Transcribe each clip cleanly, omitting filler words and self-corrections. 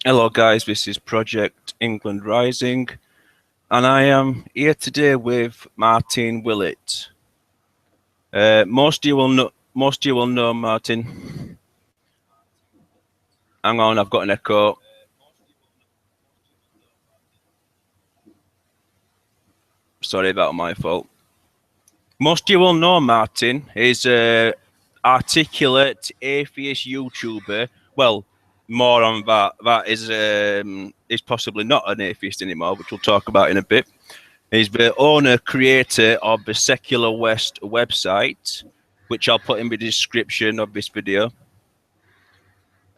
Hello, guys. This is Project England Rising, and I am here today with Martin Willett. Most of you will know. Most of you will know Martin. Hang on, I've got an echo. Sorry, that was my fault. Most of you will know Martin. He's an articulate atheist YouTuber. Well, more on that. That is possibly not an atheist anymore, which we'll talk about in a bit. He's the owner, creator of the Secular West website, which I'll put in the description of this video.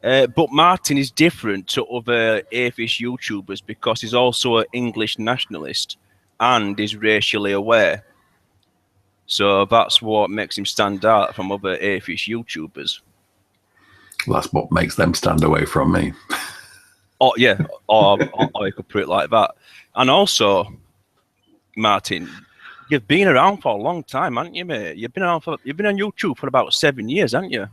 But Martin is different to other atheist YouTubers because he's also an English nationalist and is racially aware. So that's what makes him stand out from other atheist YouTubers. Well, that's what makes them stand away from me. Oh yeah, or you could put it like that. And also, Martin, you've been around for a long time, haven't you, mate? You've been on YouTube for about 7 years, haven't you?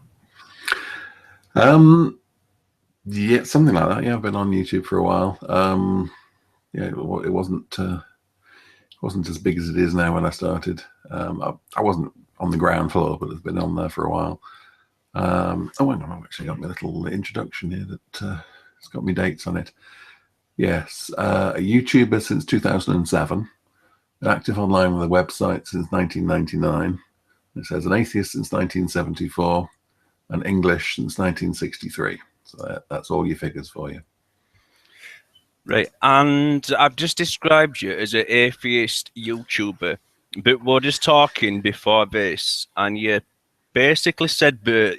Yeah, something like that. Yeah, I've been on YouTube for a while. Yeah, it wasn't as big as it is now when I started. I wasn't on the ground floor, but it's been on there for a while. Oh, hang on, I've actually got my little introduction here that it's got me dates on it. Yes, a YouTuber since 2007, active online with a website since 1999. It says an atheist since 1974, and English since 1963. So that's all your figures for you. Right, and I've just described you as an atheist YouTuber, but we're just talking before this, and you basically said that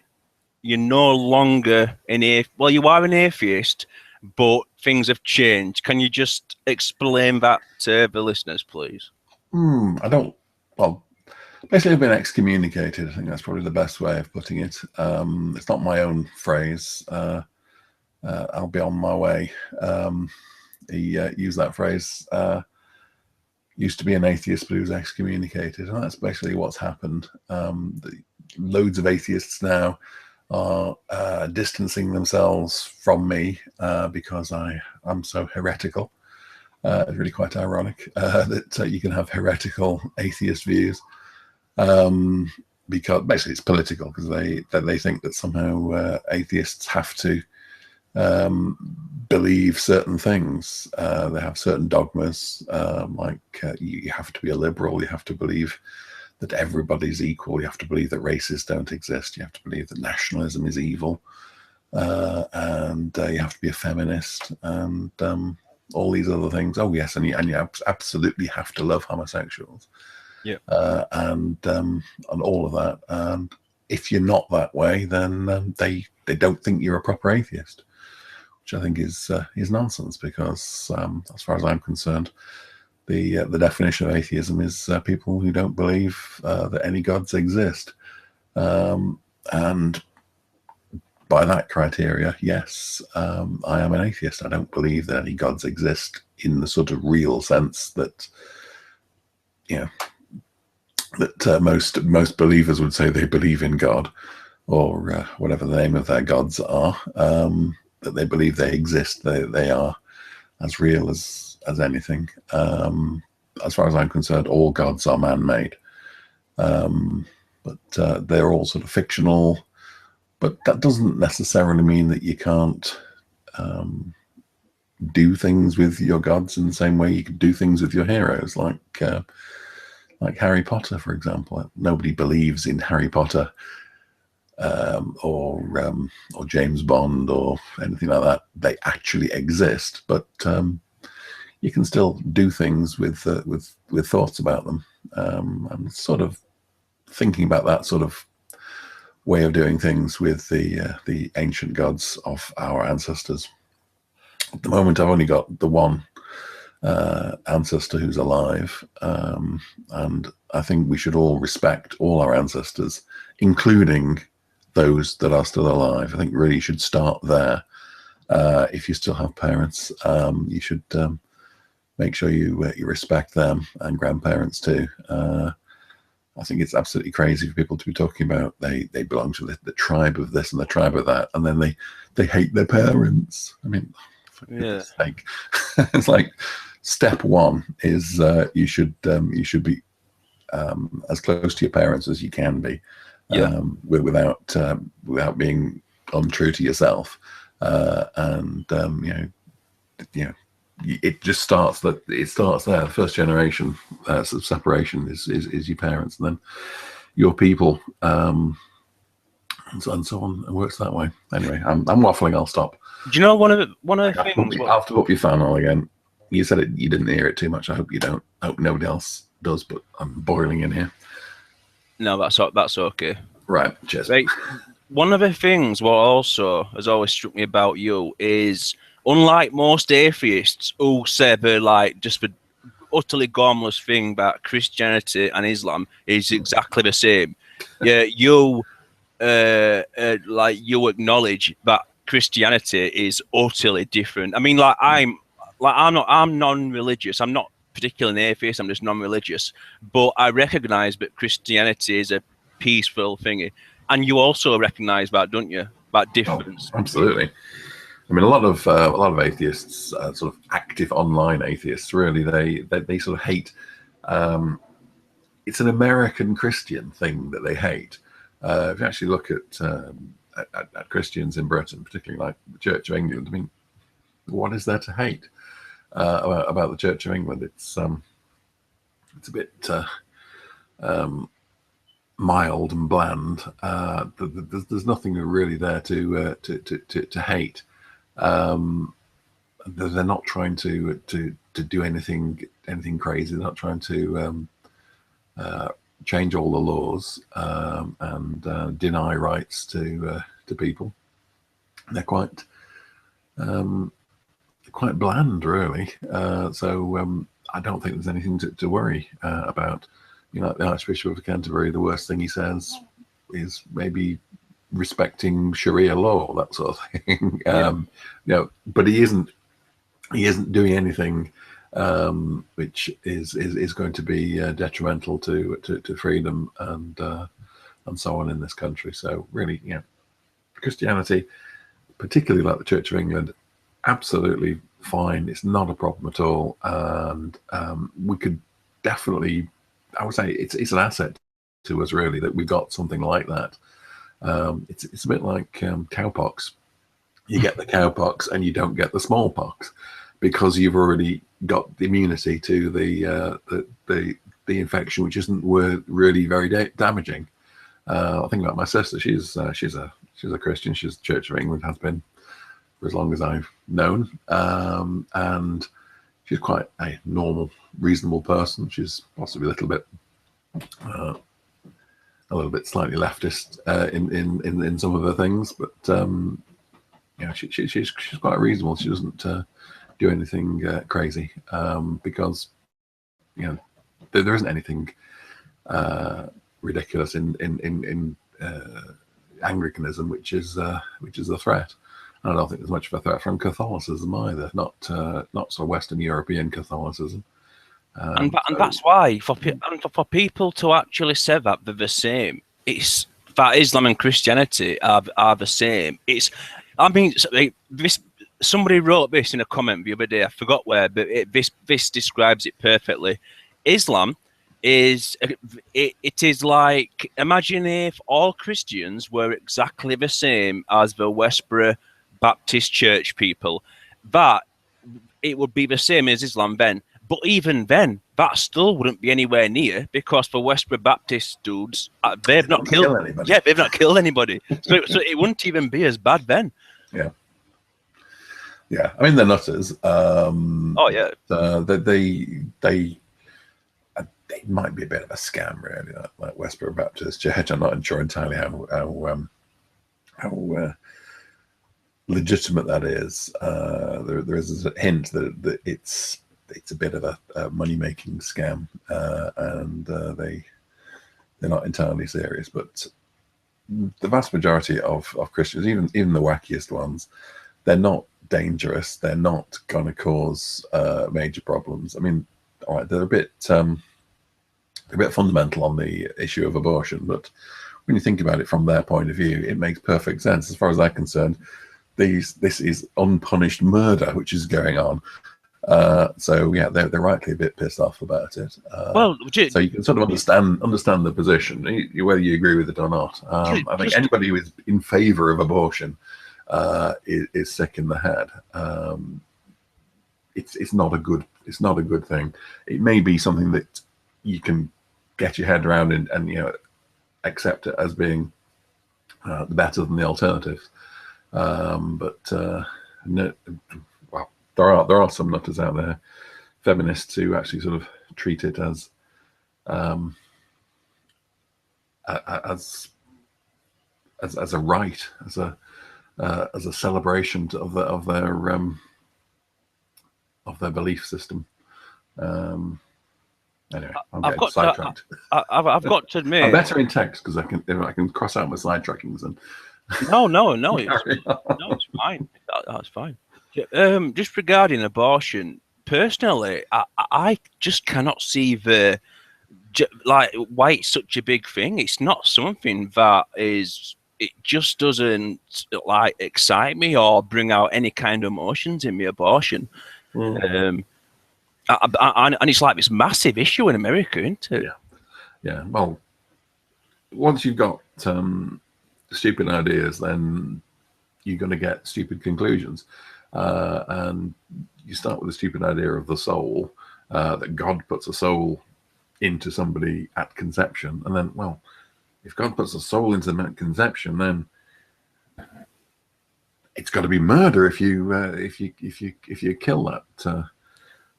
you're no longer an atheist. Well, you are an atheist, but things have changed. Can you just explain that to the listeners, please? I don't. Well, basically, I've been excommunicated. I think that's probably the best way of putting it. It's not my own phrase. I'll be on my way. He used that phrase. Used to be an atheist, but he was excommunicated, and that's basically what's happened. Loads of atheists now are distancing themselves from me because I'm so heretical. It's really quite ironic that you can have heretical atheist views, because basically it's political, because they think that somehow atheists have to believe certain things. They have certain dogmas, like you have to be a liberal, you have to believe that everybody's equal, you have to believe that races don't exist, you have to believe that nationalism is evil, and you have to be a feminist, and all these other things. Oh yes, and you absolutely have to love homosexuals. Yeah. And all of that. And if you're not that way, then they don't think you're a proper atheist, which I think is nonsense, because as far as I'm concerned, the definition of atheism is people who don't believe that any gods exist. And by that criteria, yes, I am an atheist. I don't believe that any gods exist in the sort of real sense that, you know, that most believers would say they believe in God, or whatever the name of their gods are. That they believe they exist. They are as real as anything. As far as I'm concerned, all gods are man-made, but they're all sort of fictional. But that doesn't necessarily mean that you can't do things with your gods in the same way you could do things with your heroes, like Harry Potter, for example. Nobody believes in Harry Potter or James Bond or anything like that. They actually exist, but you can still do things with thoughts about them. I'm sort of thinking about that sort of way of doing things with the ancient gods of our ancestors. At the moment, I've only got the one ancestor who's alive, and I think we should all respect all our ancestors, including those that are still alive. I think really you should start there. If you still have parents, you should make sure you respect them, and grandparents too. I think it's absolutely crazy for people to be talking about they belong to the tribe of this and the tribe of that, and then they hate their parents. I mean, For Yeah. goodness sake. It's like step one is you should be as close to your parents as you can be, without being untrue to yourself, and it just starts there. The first generation sort of separation is your parents, and then your people, and so on. It works that way. Anyway, I'm waffling. I'll stop. Do you know one of the things? I'll have to up your funnel again. You said it. You didn't hear it too much. I hope you don't. I hope nobody else does. But I'm boiling in here. No, that's okay. Right. Cheers. Right. One of the things what also has always struck me about you is, unlike most atheists who say they're like just the utterly harmless thing about Christianity and Islam is exactly the same. Yeah, you you acknowledge that Christianity is utterly different. I mean, I'm non-religious. I'm not particularly an atheist. I'm just non-religious. But I recognise that Christianity is a peaceful thingy, and you also recognise that, don't you? That difference. Oh, absolutely. I mean, a lot of atheists, sort of active online atheists, really, they sort of hate. It's an American Christian thing that they hate. If you actually look at Christians in Britain, particularly like the Church of England, I mean, what is there to hate about the Church of England? It's a bit mild and bland. There's nothing really there to hate. They're not trying to do anything crazy. They're not trying to change all the laws and deny rights to people. They're quite bland, really. So I don't think there's anything to worry about. You know, the Archbishop of Canterbury, the worst thing he says is maybe respecting Sharia law, that sort of thing. But he isn't doing anything which is going to be detrimental to freedom and so on in this country. So really, Christianity, particularly like the Church of England, absolutely fine. It's not a problem at all, and we could definitely, I would say, it's an asset to us, really, that we've got something like that. It's a bit like cowpox. You get the cowpox and you don't get the smallpox because you've already got the immunity to the infection, which isn't really very damaging. I think about my sister. She's a Christian. She's Church of England, has been for as long as I've known, and she's quite a normal, reasonable person. She's possibly a little bit slightly leftist in some of her things, but she's quite reasonable. She doesn't do anything crazy because there isn't anything ridiculous in Anglicanism, which is a threat. And I don't think there's much of a threat from Catholicism either, not sort of Western European Catholicism. And that's why for people to actually say that they're the same, it's that Islam and Christianity are the same. Somebody wrote this in a comment the other day. I forgot where, but this describes it perfectly. Islam is like, imagine if all Christians were exactly the same as the Westboro Baptist Church people. That it would be the same as Islam then. But even then, that still wouldn't be anywhere near, because for Westboro Baptist dudes, they've not killed anybody. Yeah, they've not killed anybody. So it wouldn't even be as bad then. Yeah. Yeah, I mean, they're nutters. Oh yeah. They might be a bit of a scam, really, like Westboro Baptist Church. I'm not sure entirely how legitimate that is. There is a hint that it's a bit of a money-making scam, and they're not entirely serious. But the vast majority of Christians, even the wackiest ones, they're not dangerous. They're not going to cause major problems. I mean, all right, they're a bit fundamental on the issue of abortion, but when you think about it from their point of view, it makes perfect sense. As far as I'm concerned, this is unpunished murder which is going on. So yeah, they're rightly a bit pissed off about it. Well, so you can sort of understand the position, whether you agree with it or not. I think anybody who is in favour of abortion is sick in the head. It's not a good thing. It may be something that you can get your head around and accept it as being better than the alternatives. But no, well, there are some nutters out there, feminists, who actually sort of treat it as a right, as a celebration of their belief system. Anyway, I'm getting sidetracked. I've got to admit, I'm better in text because I can cross out my sidetrackings and. No, it's fine. That's fine. Just regarding abortion, personally, I just cannot see why it's such a big thing. It's not something that is. It just doesn't excite me or bring out any kind of emotions in me. Abortion, and it's like this massive issue in America, isn't it? Yeah. Well, once you've got stupid ideas, then you're going to get stupid conclusions, and you start with a stupid idea of the soul, that God puts a soul into somebody at conception, and then, well, if God puts a soul into them at conception, then it's got to be murder if you kill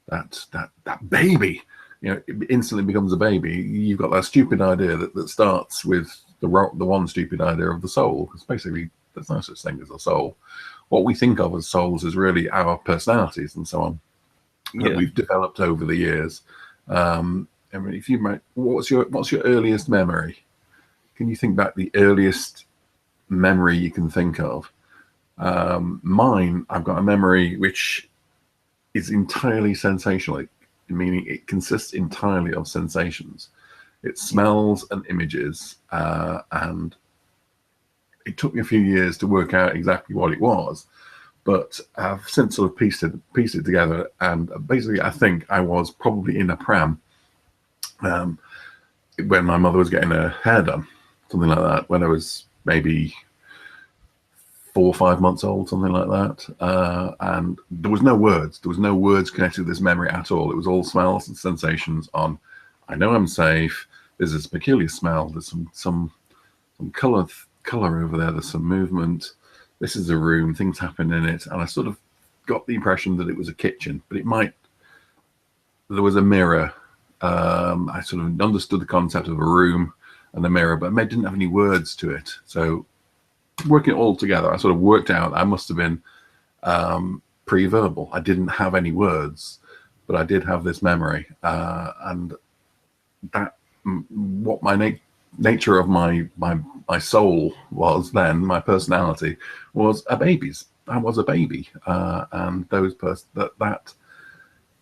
that baby. It instantly becomes a baby. You've got that stupid idea that starts with the one stupid idea of the soul, because basically there's no such thing as a soul. What we think of as souls is really our personalities and so on that we've developed over the years. I mean, if you might, what's your earliest memory? Can you think back the earliest memory you can think of? Mine, I've got a memory which is entirely sensational, meaning it consists entirely of sensations. It smells and images, and it took me a few years to work out exactly what it was, but I've since sort of pieced it together, and basically I think I was probably in a pram when my mother was getting her hair done, something like that, when I was maybe 4 or 5 months old, something like that. And there was no words. There was no words connected to this memory at all. It was all smells and sensations on, I know I'm safe. There's this peculiar smell. There's some color over there. There's some movement. This is a room. Things happen in it. And I sort of got the impression that it was a kitchen, but there was a mirror. I sort of understood the concept of a room and a mirror, but I didn't have any words to it. So working it all together, I sort of worked out I must have been pre-verbal. I didn't have any words, but I did have this memory, and that what my nature of my soul was then, my personality was a baby's. I was a baby, and that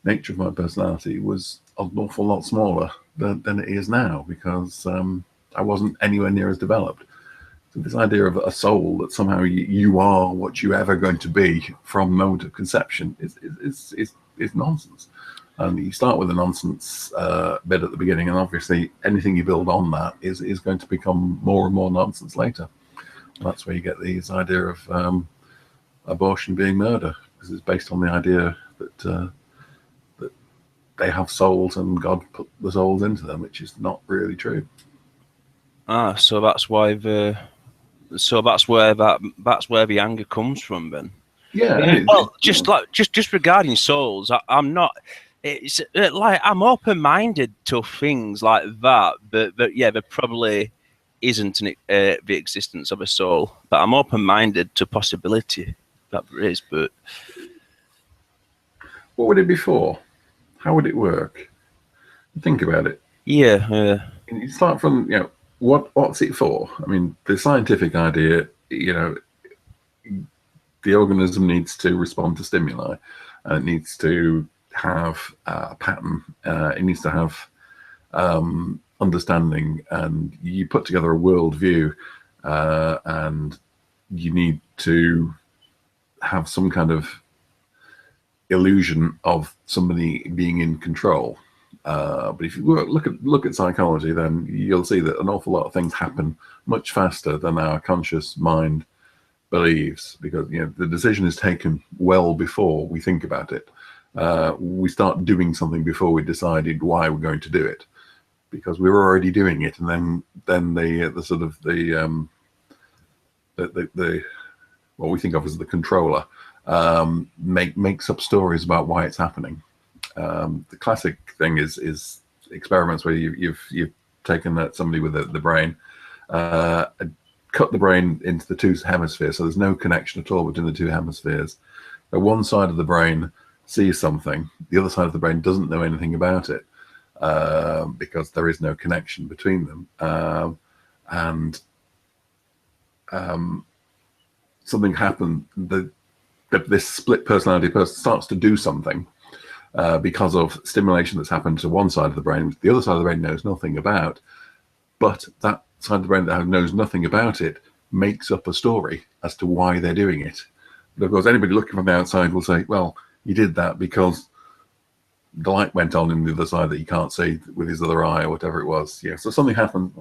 nature of my personality was an awful lot smaller than it is now, because I wasn't anywhere near as developed. So this idea of a soul, that somehow you are what you ever going to be from the moment of conception, is nonsense. And you start with a nonsense bit at the beginning, and obviously anything you build on that is going to become more and more nonsense later. And that's where you get this idea of abortion being murder, because it's based on the idea that they have souls and God put the souls into them, which is not really true. So that's why that's where the anger comes from, then. Yeah. Well, just regarding souls, I'm not. It's like I'm open-minded to things like that, but yeah, there probably isn't the existence of a soul. But I'm open-minded to possibility that there is. But what would it be for? How would it work? Think about it. Yeah. You start from what's it for? I mean, the scientific idea, the organism needs to respond to stimuli, and it needs to have a pattern. It needs to have understanding, and you put together a worldview, and you need to have some kind of illusion of somebody being in control. But if you look at psychology, then you'll see that an awful lot of things happen much faster than our conscious mind believes, because the decision is taken well before we think about it. We start doing something before we decided why we're going to do it, because we were already doing it, and then the sort of the what we think of as the controller makes up stories about why it's happening. The classic thing is experiments where you've taken somebody with the brain, cut the brain into the two hemispheres, so there's no connection at all between the two hemispheres. One side of the brain sees something, the other side of the brain doesn't know anything about it, because there is no connection between them. And something happened. This split personality person starts to do something because of stimulation that's happened to one side of the brain, which the other side of the brain knows nothing about. But that side of the brain that knows nothing about it makes up a story as to why they're doing it. But of course, anybody looking from the outside will say, well, you did that because the light went on in the other side that you can't see with his other eye or whatever it was. Yeah, so something happened.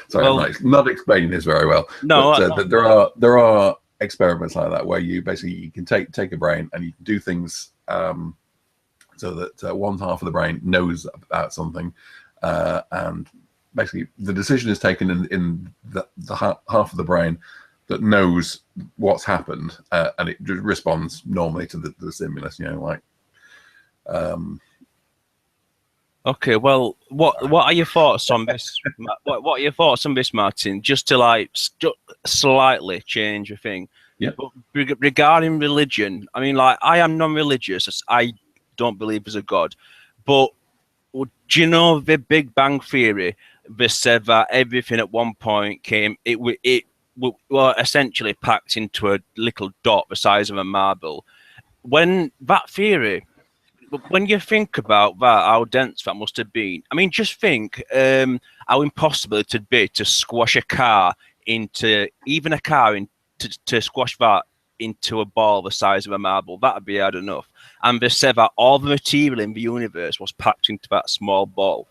Sorry, I'm not explaining this very well. No, but there are experiments like that where you can take a brain and you can do things so that one half of the brain knows about something, and basically the decision is taken in the half of the brain that knows what's happened, and it responds normally to the stimulus. Okay, well, what are your thoughts on this? What are your thoughts on this, Martin? Just to slightly change a thing. Yeah. But regarding religion, I mean, I am non-religious. I don't believe there's a God. But do you know the Big Bang Theory? They said that everything at one point it was essentially packed into a little dot the size of a marble. When that theory. When you think about that, how dense that must have been. I mean, just think how impossible it would be to squash a car to squash that into a ball the size of a marble. That'd be hard enough. And they said that all the material in the universe was packed into that small ball.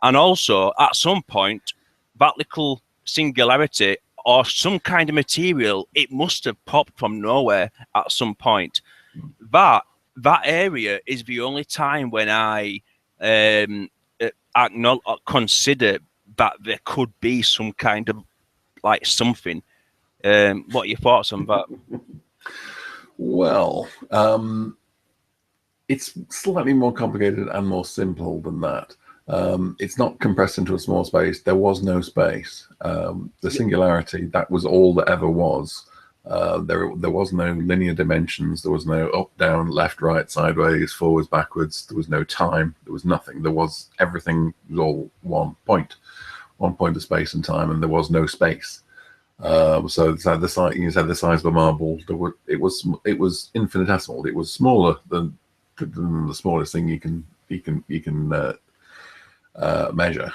And also, at some point, that little singularity or some kind of material, it must have popped from nowhere at some point. That area is the only time when I consider that there could be some kind of something. What are your thoughts on that? Well, it's slightly more complicated and more simple than that. It's not compressed into a small space. There was no space. The singularity, that was all that ever was. There was no linear dimensions. There was no up, down, left, right, sideways, forwards, backwards. There was no time. There was nothing. Everything was all one point of space and time, and there was no space. So the size, you said the size of a marble. It was infinitesimal. It was smaller than the smallest thing you can measure.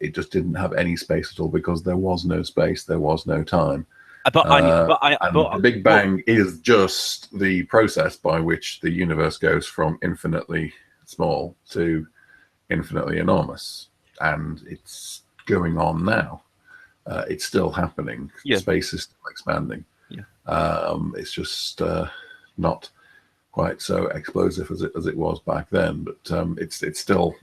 It just didn't have any space at all because there was no space. There was no time. The Big Bang is just the process by which the universe goes from infinitely small to infinitely enormous, and it's going on now. It's still happening. Yeah. Space is still expanding. Yeah. It's just not quite so explosive as it was back then, but it's still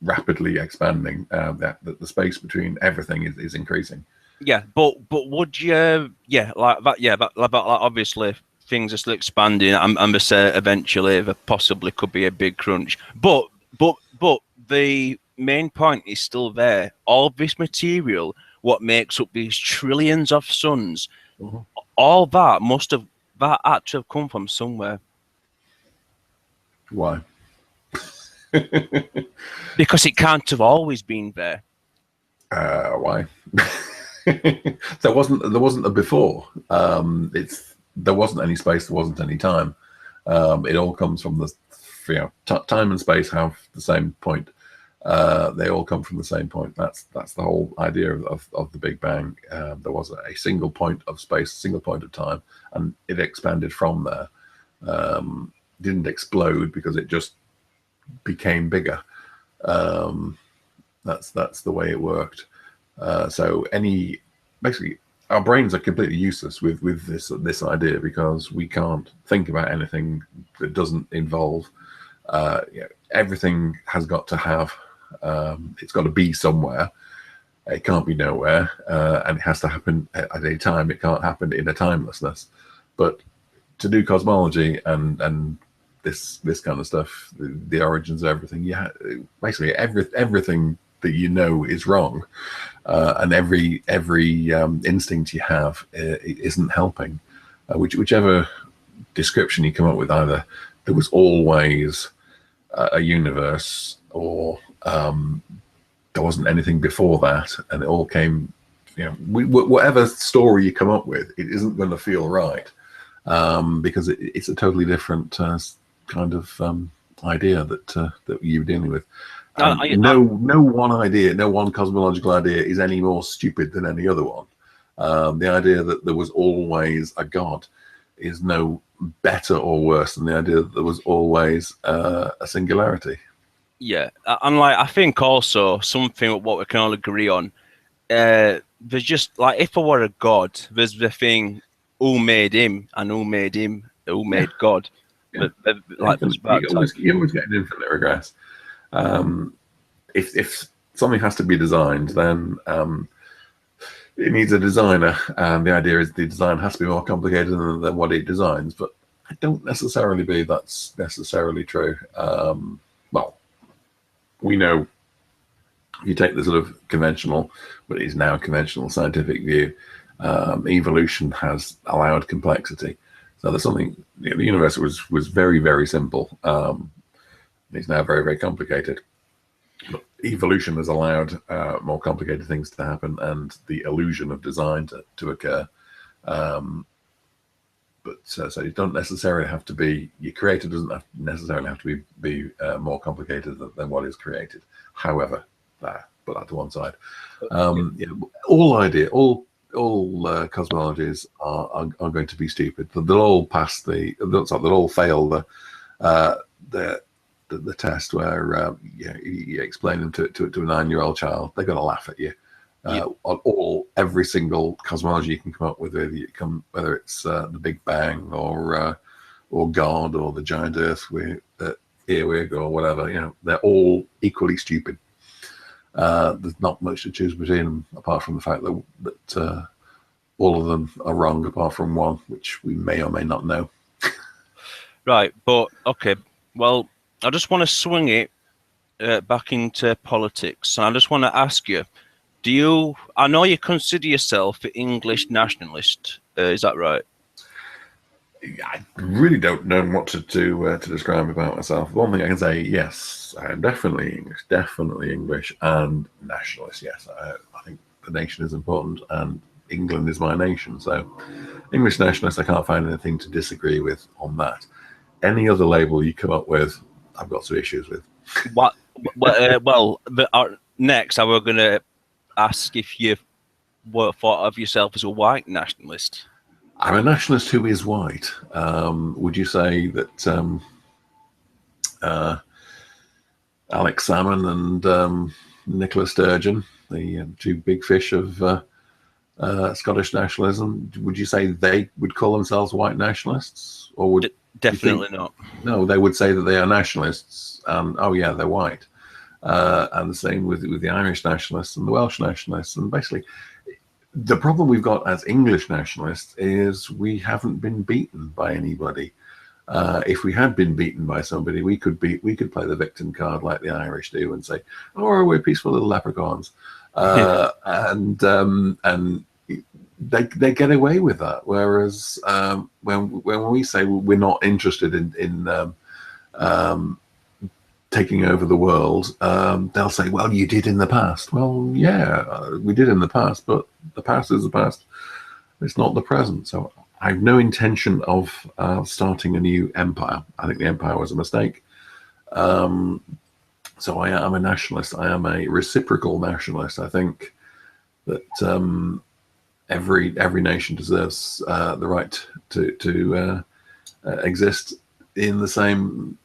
rapidly expanding. The space between everything is increasing. Yeah, but would you? Yeah, like that. Yeah, but obviously things are still expanding, and they say eventually there possibly could be a big crunch. But the main point is still there. All this material, what makes up these trillions of suns, all that had to have come from somewhere. Why? Because it can't have always been there. Why? There wasn't a before. There wasn't any space. There wasn't any time. It all comes from time and space have the same point. They all come from the same point. That's the whole idea of the Big Bang. There was a single point of space, a single point of time, and it expanded from there. Didn't explode because it just became bigger. That's the way it worked. So basically, our brains are completely useless with this idea, because we can't think about anything that doesn't involve. Everything has got to have. It's got to be somewhere. It can't be nowhere, and it has to happen at any time. It can't happen in a timelessness. But to do cosmology and this kind of stuff, the origins of everything, basically everything that you know is wrong, and every instinct you have isn't helping. Whichever description you come up with, either there was always a universe, or there wasn't anything before that, and it all came. Whatever story you come up with, it isn't going to feel right, because it's a totally different kind of idea that you're dealing with. No one idea, no one cosmological idea is any more stupid than any other one. The idea that there was always a God is no better or worse than the idea that there was always a singularity. Yeah, and I think also something what we can all agree on. There's just if I were a god, there's the thing, who made him, and who made him, who made God. Yeah. You always get an infinite regress. If something has to be designed, then it needs a designer, and the idea is the design has to be more complicated than what it designs. But I don't necessarily believe that's necessarily true. Well, we know, if you take the sort of conventional, but it is now a conventional scientific view, evolution has allowed complexity. So there's something. The universe was very, very simple. It's now very, very complicated. But evolution has allowed more complicated things to happen, and the illusion of design to occur. But so you don't necessarily have to be. Your creator doesn't necessarily have to be more complicated than what is created. However, put that to one side. All cosmologies are going to be stupid. They'll all pass they'll all fail the test where you explain them to a 9-year-old child. They're going to laugh at you. On every single cosmology you can come up with, whether it's the Big Bang or God or the giant Earth earwig or whatever, they're all equally stupid. There's not much to choose between them, apart from the fact that all of them are wrong, apart from one, which we may or may not know. Right, but okay, well, I just want to swing it back into politics. And I just want to ask you, I know you consider yourself an English nationalist, is that right? I really don't know what to describe about myself. One thing I can say, yes, I am definitely English and nationalist. Yes, I think the nation is important, and England is my nation. So, English nationalist, I can't find anything to disagree with on that. Any other label you come up with, I've got some issues with. Next, I was going to ask if you thought of yourself as a white nationalist. I'm a nationalist who is white. Would you say that Alex Salmon and Nicola Sturgeon, the two big fish of Scottish nationalism, would you say they would call themselves white nationalists? Or would definitely not? No, they would say that they are nationalists, and they're white. And the same with the Irish nationalists and the Welsh nationalists. And basically, the problem we've got as English nationalists is we haven't been beaten by anybody. If we had been beaten by somebody, we could play the victim card like the Irish do and say, "Oh, we're peaceful little leprechauns," and they get away with that. Whereas when we say we're not interested in taking over the world, they'll say, "Well, you did in the past." Well, yeah, we did in the past, but the past is the past. It's not the present. So I have no intention of starting a new empire. I think the empire was a mistake. So I am a nationalist. I am a reciprocal nationalist. I think that every nation deserves the right to exist in the same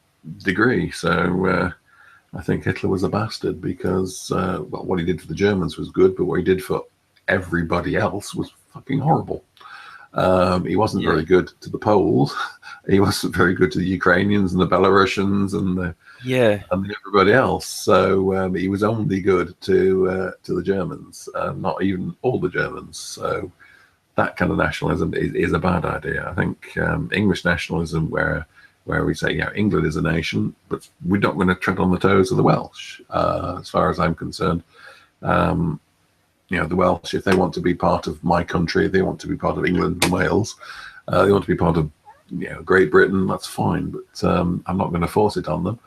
degree. So I think Hitler was a bastard because well, what he did for the Germans was good, but what he did for everybody else was fucking horrible. He wasn't very good to the Poles. He wasn't very good to the Ukrainians and the Belarusians and everybody else. So he was only good to the Germans, not even all the Germans. So that kind of nationalism is a bad idea. I think English nationalism, where we say, yeah, England is a nation, but we're not going to tread on the toes of the Welsh, as far as I'm concerned. You know, the Welsh, if they want to be part of my country, they want to be part of England and Wales, they want to be part of, you know, Great Britain, that's fine, but I'm not going to force it on them,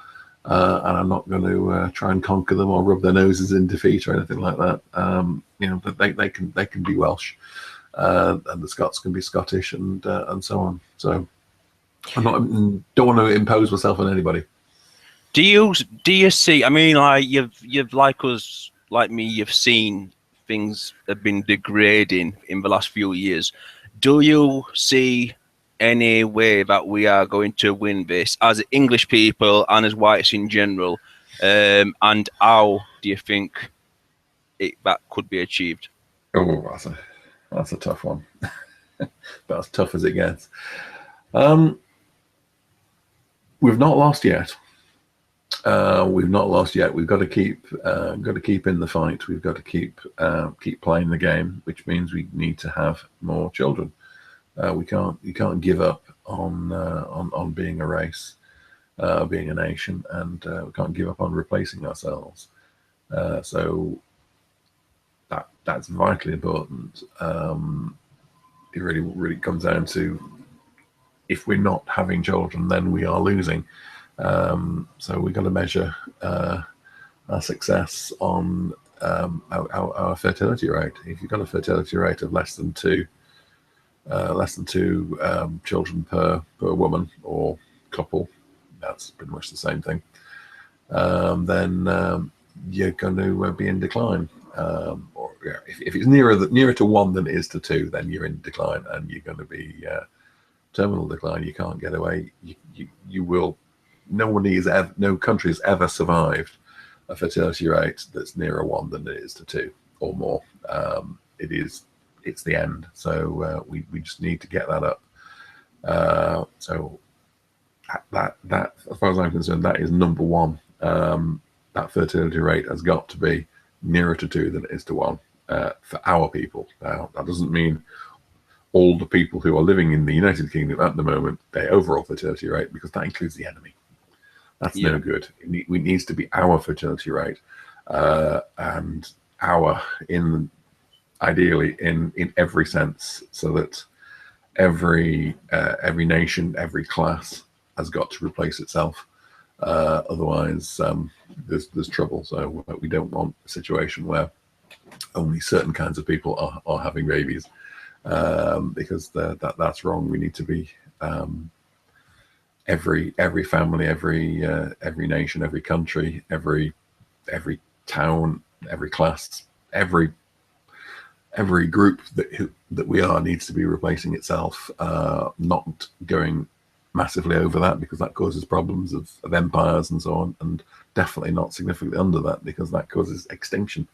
and I'm not going to try and conquer them or rub their noses in defeat or anything like that. You know, they can be Welsh, and the Scots can be Scottish, and so on. So don't want to impose myself on anybody. Do you see? I mean, like you've like us, like me, you've seen things have been degrading in the last few years. Do you see any way that we are going to win this as English people and as whites in general? And how do you think that could be achieved? Oh, that's a tough one. About as tough as it gets. We've not lost yet. We've not lost yet. We've got to keep in the fight. We've got to keep playing the game, which means we need to have more children. You can't give up on being a race, being a nation, and we can't give up on replacing ourselves. So that's vitally important. It really comes down to, if we're not having children, then we are losing. So we've got to measure our success on our fertility rate. If you've got a fertility rate of less than two children per woman or couple, that's pretty much the same thing, then you're going to be in decline. Or if it's nearer to one than it is to two, then you're in decline, and you're going to be terminal decline. You can't get away. You will. No country has ever survived a fertility rate that's nearer one than it is to two or more. It's the end. So we just need to get that up. So that as far as I'm concerned, that is number one. That fertility rate has got to be nearer to two than it is to one for our people. Now, that doesn't mean all the people who are living in the United Kingdom at the moment, their overall fertility rate, because that includes the enemy. That's no good. It needs to be our fertility rate, and ideally in every sense, so that every nation, every class has got to replace itself. Otherwise, there's trouble. So we don't want a situation where only certain kinds of people are having babies, because that's wrong. We need to be every family, every nation, every country, every town, every class, every group that we are needs to be replacing itself, not going massively over that, because that causes problems of empires and so on, and definitely not significantly under that, because that causes extinction.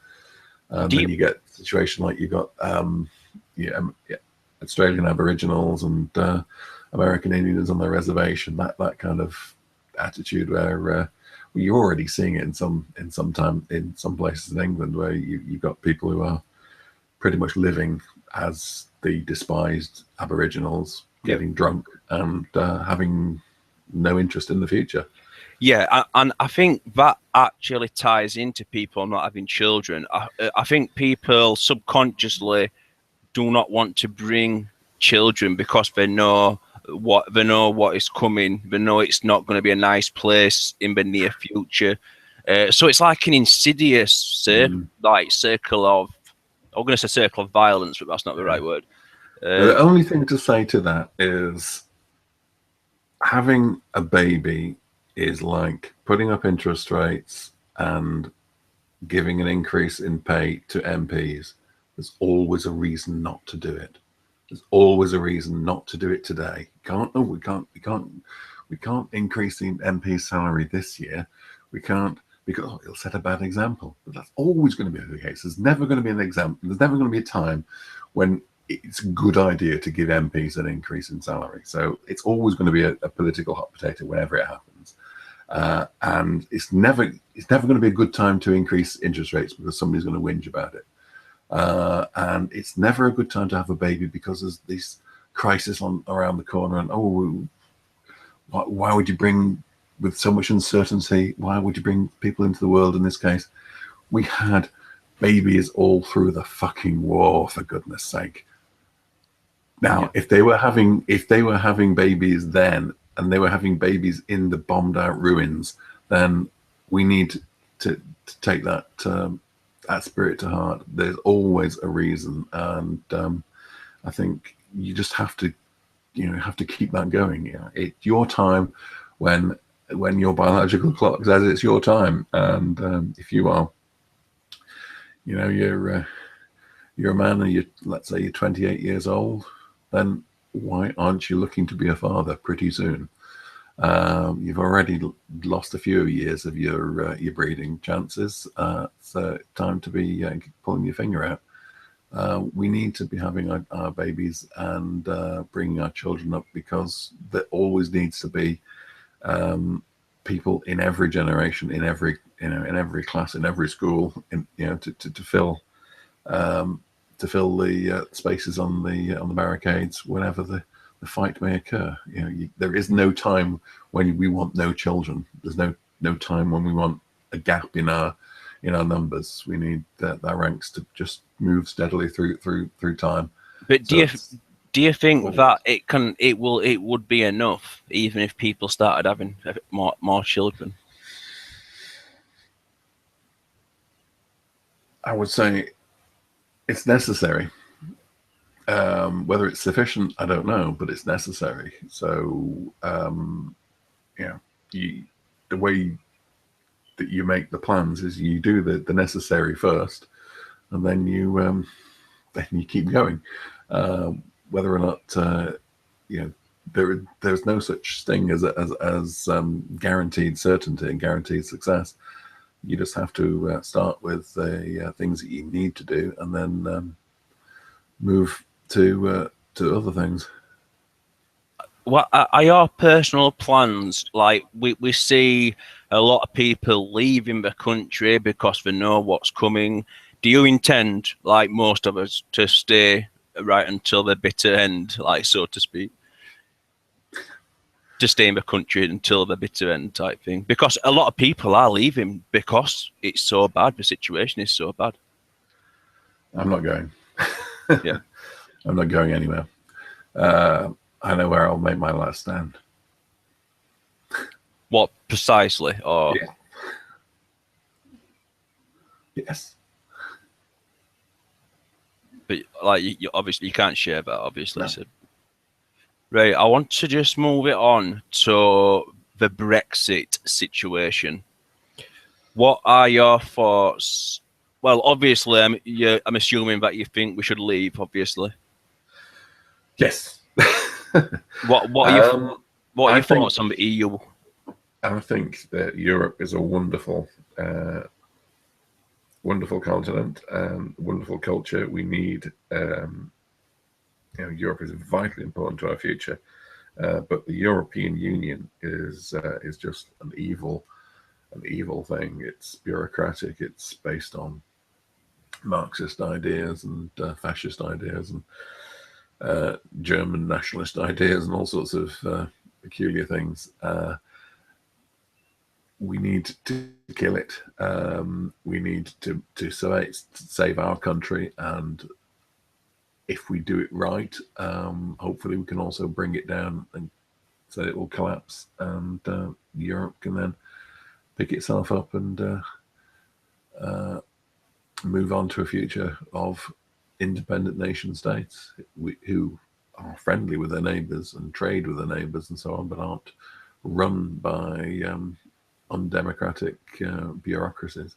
Then you get a situation like you got Australian Aboriginals and American Indians on their reservation, that kind of attitude where you're already seeing it in some places in England, where you've got people who are pretty much living as the despised Aboriginals, getting drunk and having no interest in the future. Yeah, and I think that actually ties into people not having children. I think people subconsciously do not want to bring children because they know what is coming. They know it's not going to be a nice place in the near future. So it's like an insidious circle of, I'm going to say circle of violence, but that's not the right word. The only thing to say to that is, having a baby is like putting up interest rates and giving an increase in pay to MPs, there's always a reason not to do it. There's always a reason not to do it today. We can't increase the MP's salary this year. We can't, because it'll set a bad example. But that's always going to be the case. There's never going to be an example. There's never going to be a time when it's a good idea to give MPs an increase in salary. So it's always going to be a political hot potato whenever it happens. And it's never going to be a good time to increase interest rates because somebody's going to whinge about it. And it's never a good time to have a baby because there's this crisis around the corner. And why would you bring, with so much uncertainty, why would you bring people into the world? In this case, we had babies all through the fucking war, for goodness sake. Now, yeah. if they were having babies then, and they were having babies in the bombed out ruins, then we need to take that spirit to heart. There's always a reason, and I think you just have to keep that going. Yeah, it's your time when your biological clock says it's your time, and if you are, you're a man and let's say you're 28 years old, then why aren't you looking to be a father pretty soon? You've already lost a few years of your breeding chances. So time to be pulling your finger out. We need to be having our babies and bringing our children up, because there always needs to be people in every generation, in every class, in every school, to fill the spaces on the barricades whenever the fight may occur. There is no time when we want no children. There's no time when we want a gap in our numbers. We need our ranks to just move steadily through time. But do you think that it would be enough even if people started having more children? I would say it's necessary. Whether it's sufficient, I don't know, but it's necessary. So, the way that you make the plans is you do the necessary first, and then you keep going. Whether or not there's no such thing as guaranteed certainty and guaranteed success. You just have to start with the things that you need to do, and then move to other things. What are your personal plans? Like we see a lot of people leaving the country because they know what's coming. Do you intend, like most of us, to stay right until the bitter end, like so to speak? To stay in the country until the bitter end type thing? Because a lot of people are leaving because it's so bad. The situation is so bad. I'm not going. Yeah. I'm not going anywhere. I know where I'll make my last stand. What precisely? Or yeah. Yes. But like you obviously you can't share that, obviously. No. So. Right, I want to just move it on to the Brexit situation. What are your thoughts? Well, obviously, I'm assuming that you think we should leave. Obviously, yes. What are your thoughts on the EU? I think that Europe is a wonderful continent and wonderful culture. We need. Europe is vitally important to our future, but the European Union is just an evil thing. It's bureaucratic. It's based on Marxist ideas and fascist ideas and German nationalist ideas and all sorts of peculiar things. We need to kill it. We need to save our country, and if we do it right, hopefully we can also bring it down and so it will collapse, and Europe can then pick itself up and move on to a future of independent nation states who are friendly with their neighbours and trade with their neighbours and so on, but aren't run by undemocratic bureaucracies.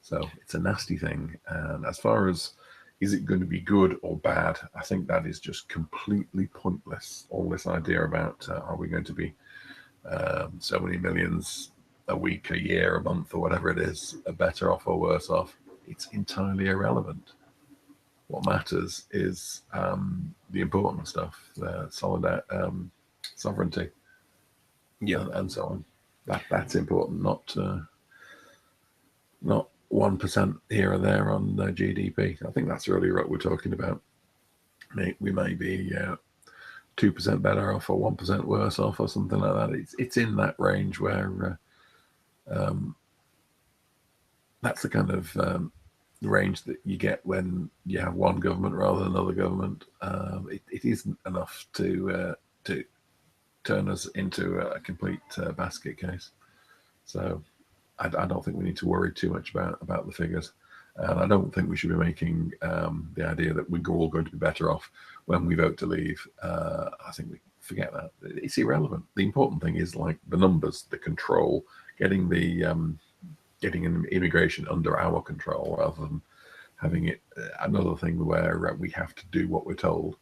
So it's a nasty thing. And as far as is it going to be good or bad, I think that is just completely pointless. All this idea about are we going to be so many millions a week, a year, a month, or whatever it is, are better off or worse off, it's entirely irrelevant. What matters is the important stuff, sovereignty, and so on. That's important, not 1% here or there on GDP. I think that's really what we're talking about. We may be 2% better off or 1% worse off or something like that. It's in that range where that's the kind of range that you get when you have one government rather than another government. It isn't enough to turn us into a complete basket case. So I don't think we need to worry too much about the figures. And I don't think we should be making the idea that we're all going to be better off when we vote to leave. I think we forget that. It's irrelevant. The important thing is like the numbers, the control, getting an immigration under our control rather than having it another thing where we have to do what we're told.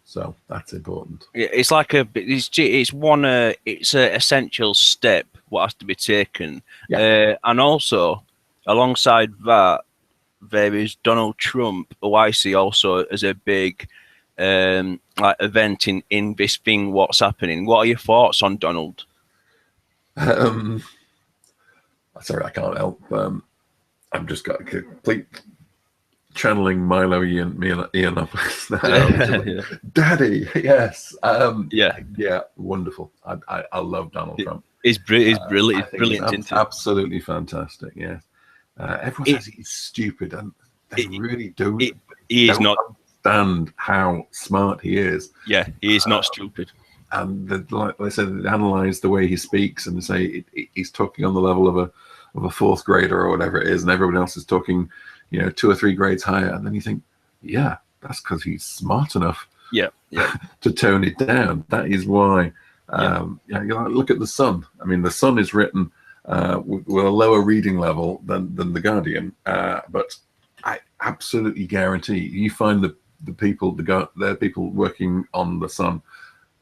So that's important. Yeah, it's like it's an essential step what has to be taken, and also alongside that, there is Donald Trump, who I see also as a big like event in this thing. What's happening? What are your thoughts on Donald? Sorry, I can't help. I've just got a complete channeling Milo Yiannopoulos now. Daddy, yes. Yeah, wonderful. I love Donald Trump. He's brilliant. He's absolutely fantastic. Yeah. Everyone says he's stupid, and they really do. He is not understand how smart he is. Yeah, he is not stupid. And like I said, they analyze the way he speaks and say he's talking on the level of a fourth grader or whatever it is, and everyone else is talking, 2 or 3 grades higher. And then you think, yeah, that's because he's smart enough. Yeah. To tone it down. That is why. Look at the Sun. I mean, the Sun is written with a lower reading level than the Guardian, but I absolutely guarantee you find the people working on the Sun,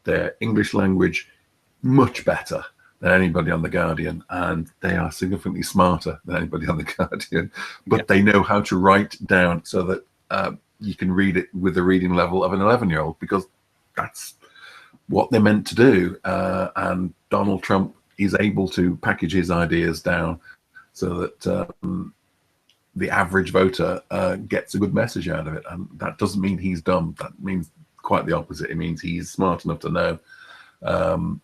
their English language much better than anybody on the Guardian, and they are significantly smarter than anybody on the Guardian, but they know how to write down so that you can read it with the reading level of an 11-year-old, because that's what they're meant to do. And Donald Trump is able to package his ideas down so that the average voter gets a good message out of it. And that doesn't mean he's dumb. That means quite the opposite. It means he's smart enough to know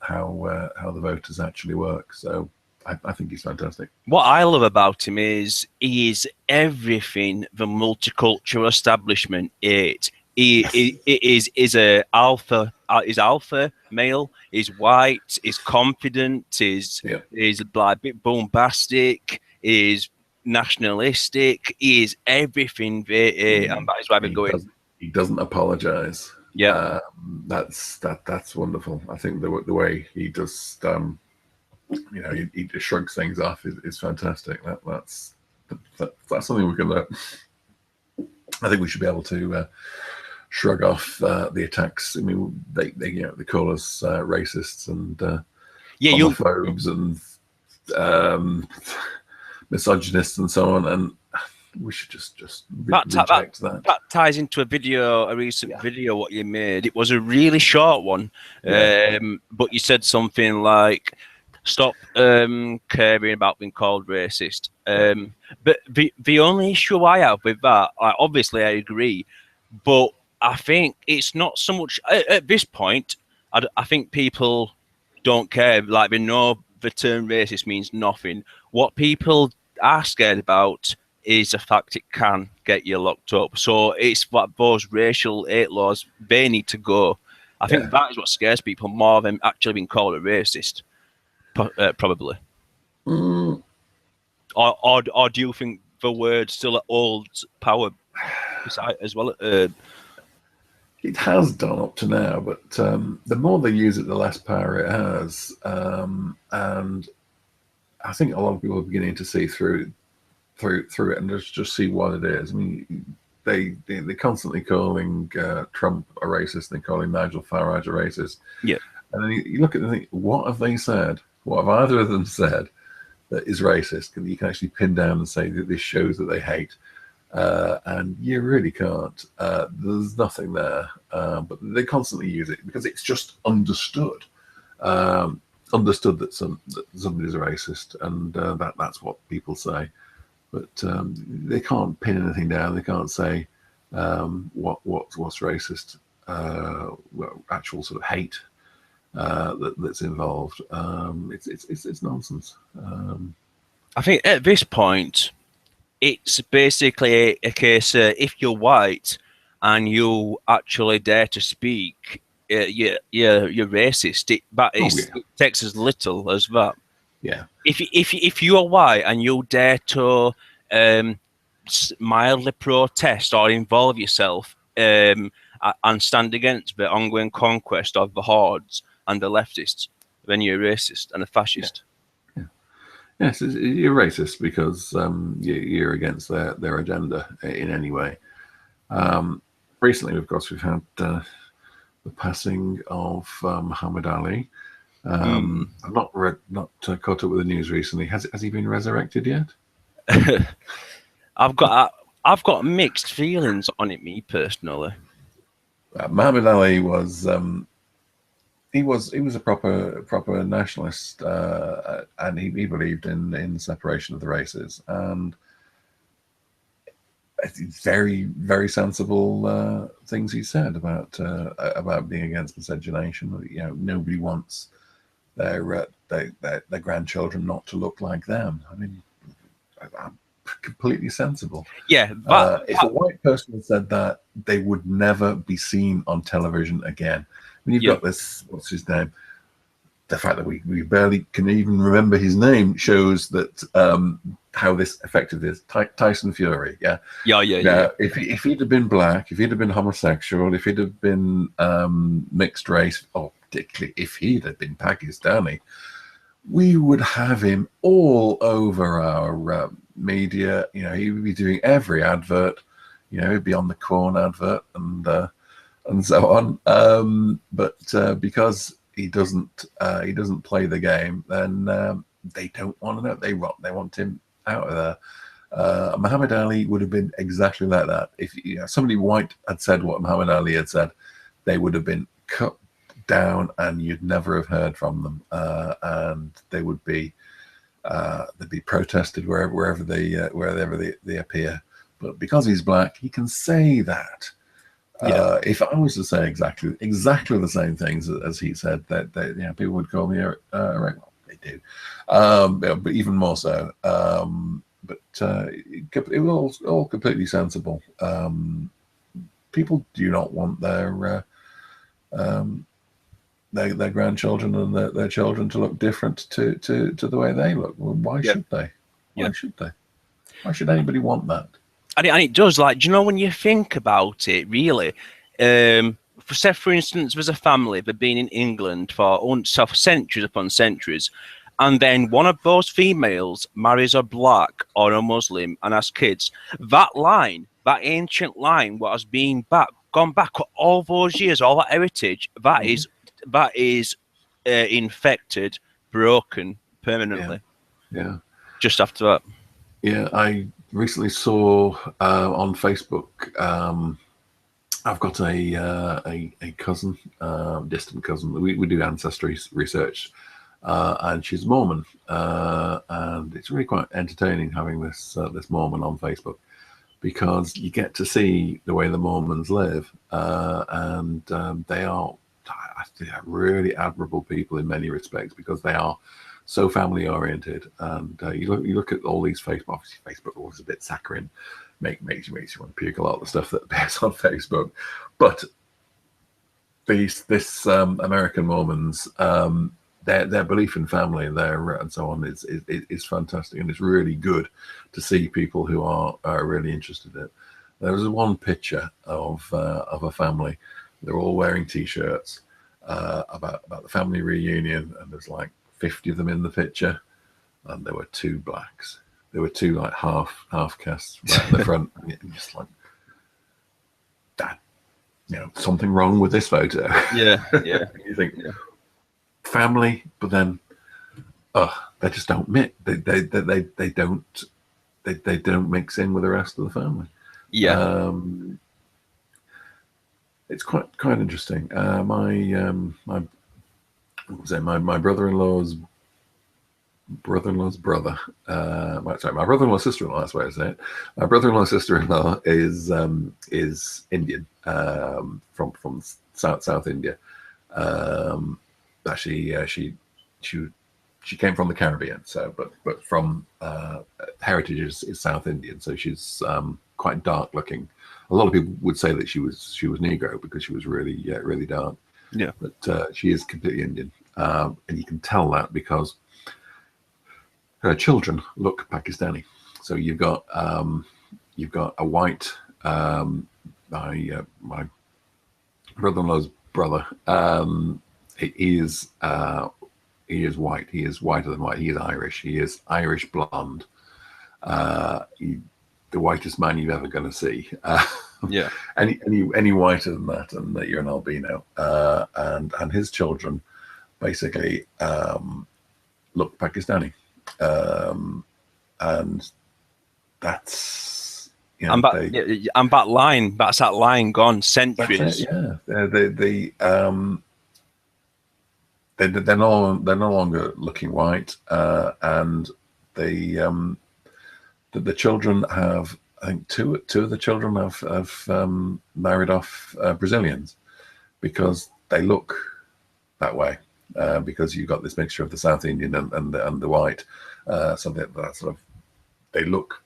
how the voters actually work. So I think he's fantastic. What I love about him is he is everything the multicultural establishment is. He is a alpha. Is alpha male. He's white. He's confident. He's like a bit bombastic. He's nationalistic. He is everything. And that is why we're going. He doesn't apologize. Yeah, that's wonderful. I think the way he just he just shrugs things off is fantastic. That's something we can learn. I think we should be able to shrug off the attacks. I mean, they call us racists and homophobes and misogynists and so on, and we should just reject that. That ties into a recent video what you made. It was a really short one, but you said something like, "Stop caring about being called racist." But the only issue I have with that, obviously I agree, but I think it's not so much at this point. I think people don't care. Like, they know the term racist means nothing. What people are scared about is the fact it can get you locked up. So it's what those racial hate laws, they need to go. I think that is what scares people more than actually being called a racist, probably. Or do you think the word still holds power as well? It has done up to now, but the more they use it, the less power it has. And I think a lot of people are beginning to see through it and just see what it is. I mean, they're constantly calling Trump a racist. They're calling Nigel Farage a racist. Yeah. And then you look at it and think, what have they said? What have either of them said that is racist? And you can actually pin down and say that this shows that they hate. And you really can't. There's nothing there. But they constantly use it because it's just understood. Understood that somebody's a racist, and that's what people say. But they can't pin anything down. They can't say what's racist. Actual sort of hate that's involved. It's nonsense. I think at this point, it's basically a case if you're white and you actually dare to speak, you're racist. It takes as little as that. Yeah. If you are white and you dare to mildly protest or involve yourself and stand against the ongoing conquest of the hordes and the leftists, then you're a racist and a fascist. Yeah. Yes, you're racist because you're against their agenda in any way. Recently, of course, we've had the passing of Muhammad Ali. I'm not caught up with the news recently. Has he been resurrected yet? I've got mixed feelings on it, me personally. Muhammad Ali was he was a proper nationalist, and he believed in the separation of the races, and very, very sensible things he said about being against miscegenation. You know, nobody wants their grandchildren not to look like them. I mean, completely sensible. Yeah. If a white person had said that, they would never be seen on television again. When you've got this, what's his name? The fact that we barely can even remember his name shows that how this affected this. Tyson Fury, yeah. If he'd have been black, if he'd have been homosexual, if he'd have been mixed race, or particularly if he'd have been Pakistani, we would have him all over our media. You know, he would be doing every advert. You know, he'd be on the corn advert and so on. But because he doesn't play the game, then they don't want to know. They want him out of there. Muhammad Ali would have been exactly like that. If somebody white had said what Muhammad Ali had said, they would have been cut down, and you'd never have heard from them. And they would be they'd be protested wherever they appear. But because he's black, he can say that. If I was to say exactly the same things as he said, that people would call me a well, they do, but even more so. But it was all completely sensible. People do not want their grandchildren and their children to look different to the way they look. Well, why should they? Why should they? Why should anybody want that? And it does, like, do you know, when you think about it, really, say, for instance, there's a family, they've been in England for centuries upon centuries, and then one of those females marries a black or a Muslim and has kids. That line, that ancient line, what has been gone back all those years, all that heritage, that is infected, broken permanently. Yeah. Just after that. Yeah, I recently saw on Facebook. I've got a cousin, distant cousin. We do ancestry research, and she's Mormon, and it's really quite entertaining having this Mormon on Facebook, because you get to see the way the Mormons live, and they are really admirable people in many respects, because they are so family oriented. And you look at all these Facebook. Obviously, Facebook is always a bit saccharine, makes you want to puke a lot of the stuff that appears on Facebook. But this American Mormons, their belief in family and so on is fantastic, and it's really good to see people who are really interested in it. There was one picture of a family. They're all wearing T-shirts about the family reunion, and there's like 50 of them in the picture. and there were 2 blacks. There were 2 like half castes right in the front, and just like that. Something wrong with this photo. Yeah, yeah. You think family, but then they just don't mix. They don't mix in with the rest of the family. Yeah. It's quite interesting. My brother-in-law's brother. My brother-in-law's sister-in-law. That's the way I say it. My brother-in-law's sister-in-law is Indian, from South India. Actually, she came from the Caribbean. So, but from heritage is South Indian. So she's quite dark looking. A lot of people would say that she was Negro because she was really dark. Yeah. But she is completely Indian, and you can tell that because her children look Pakistani. So you've got a white, my brother-in-law's brother. He is white. He is whiter than white. He is Irish. He is Irish blonde. The whitest man you're ever going to see. Yeah. Any whiter than that, and that you're an albino. And his children basically look Pakistani, and that's and that line gone centuries. They're no longer looking white, and the children have, I think two of the children have married off Brazilians because they look that way, because you've got this mixture of the South Indian and the white, so that sort of, they look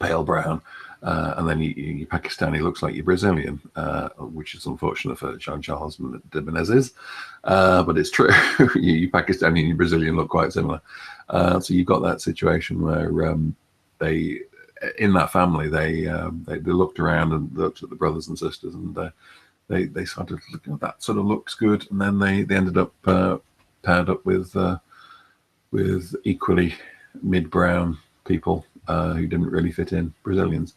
pale brown, and then you Pakistani looks like you're Brazilian, which is unfortunate for Jean-Charles de Menezes, but it's true. you Pakistani and you Brazilian look quite similar. So you've got that situation where they, in that family, they looked around and looked at the brothers and sisters, and they started looking, that sort of looks good, and then they ended up paired up with equally mid-brown people who didn't really fit in, Brazilians.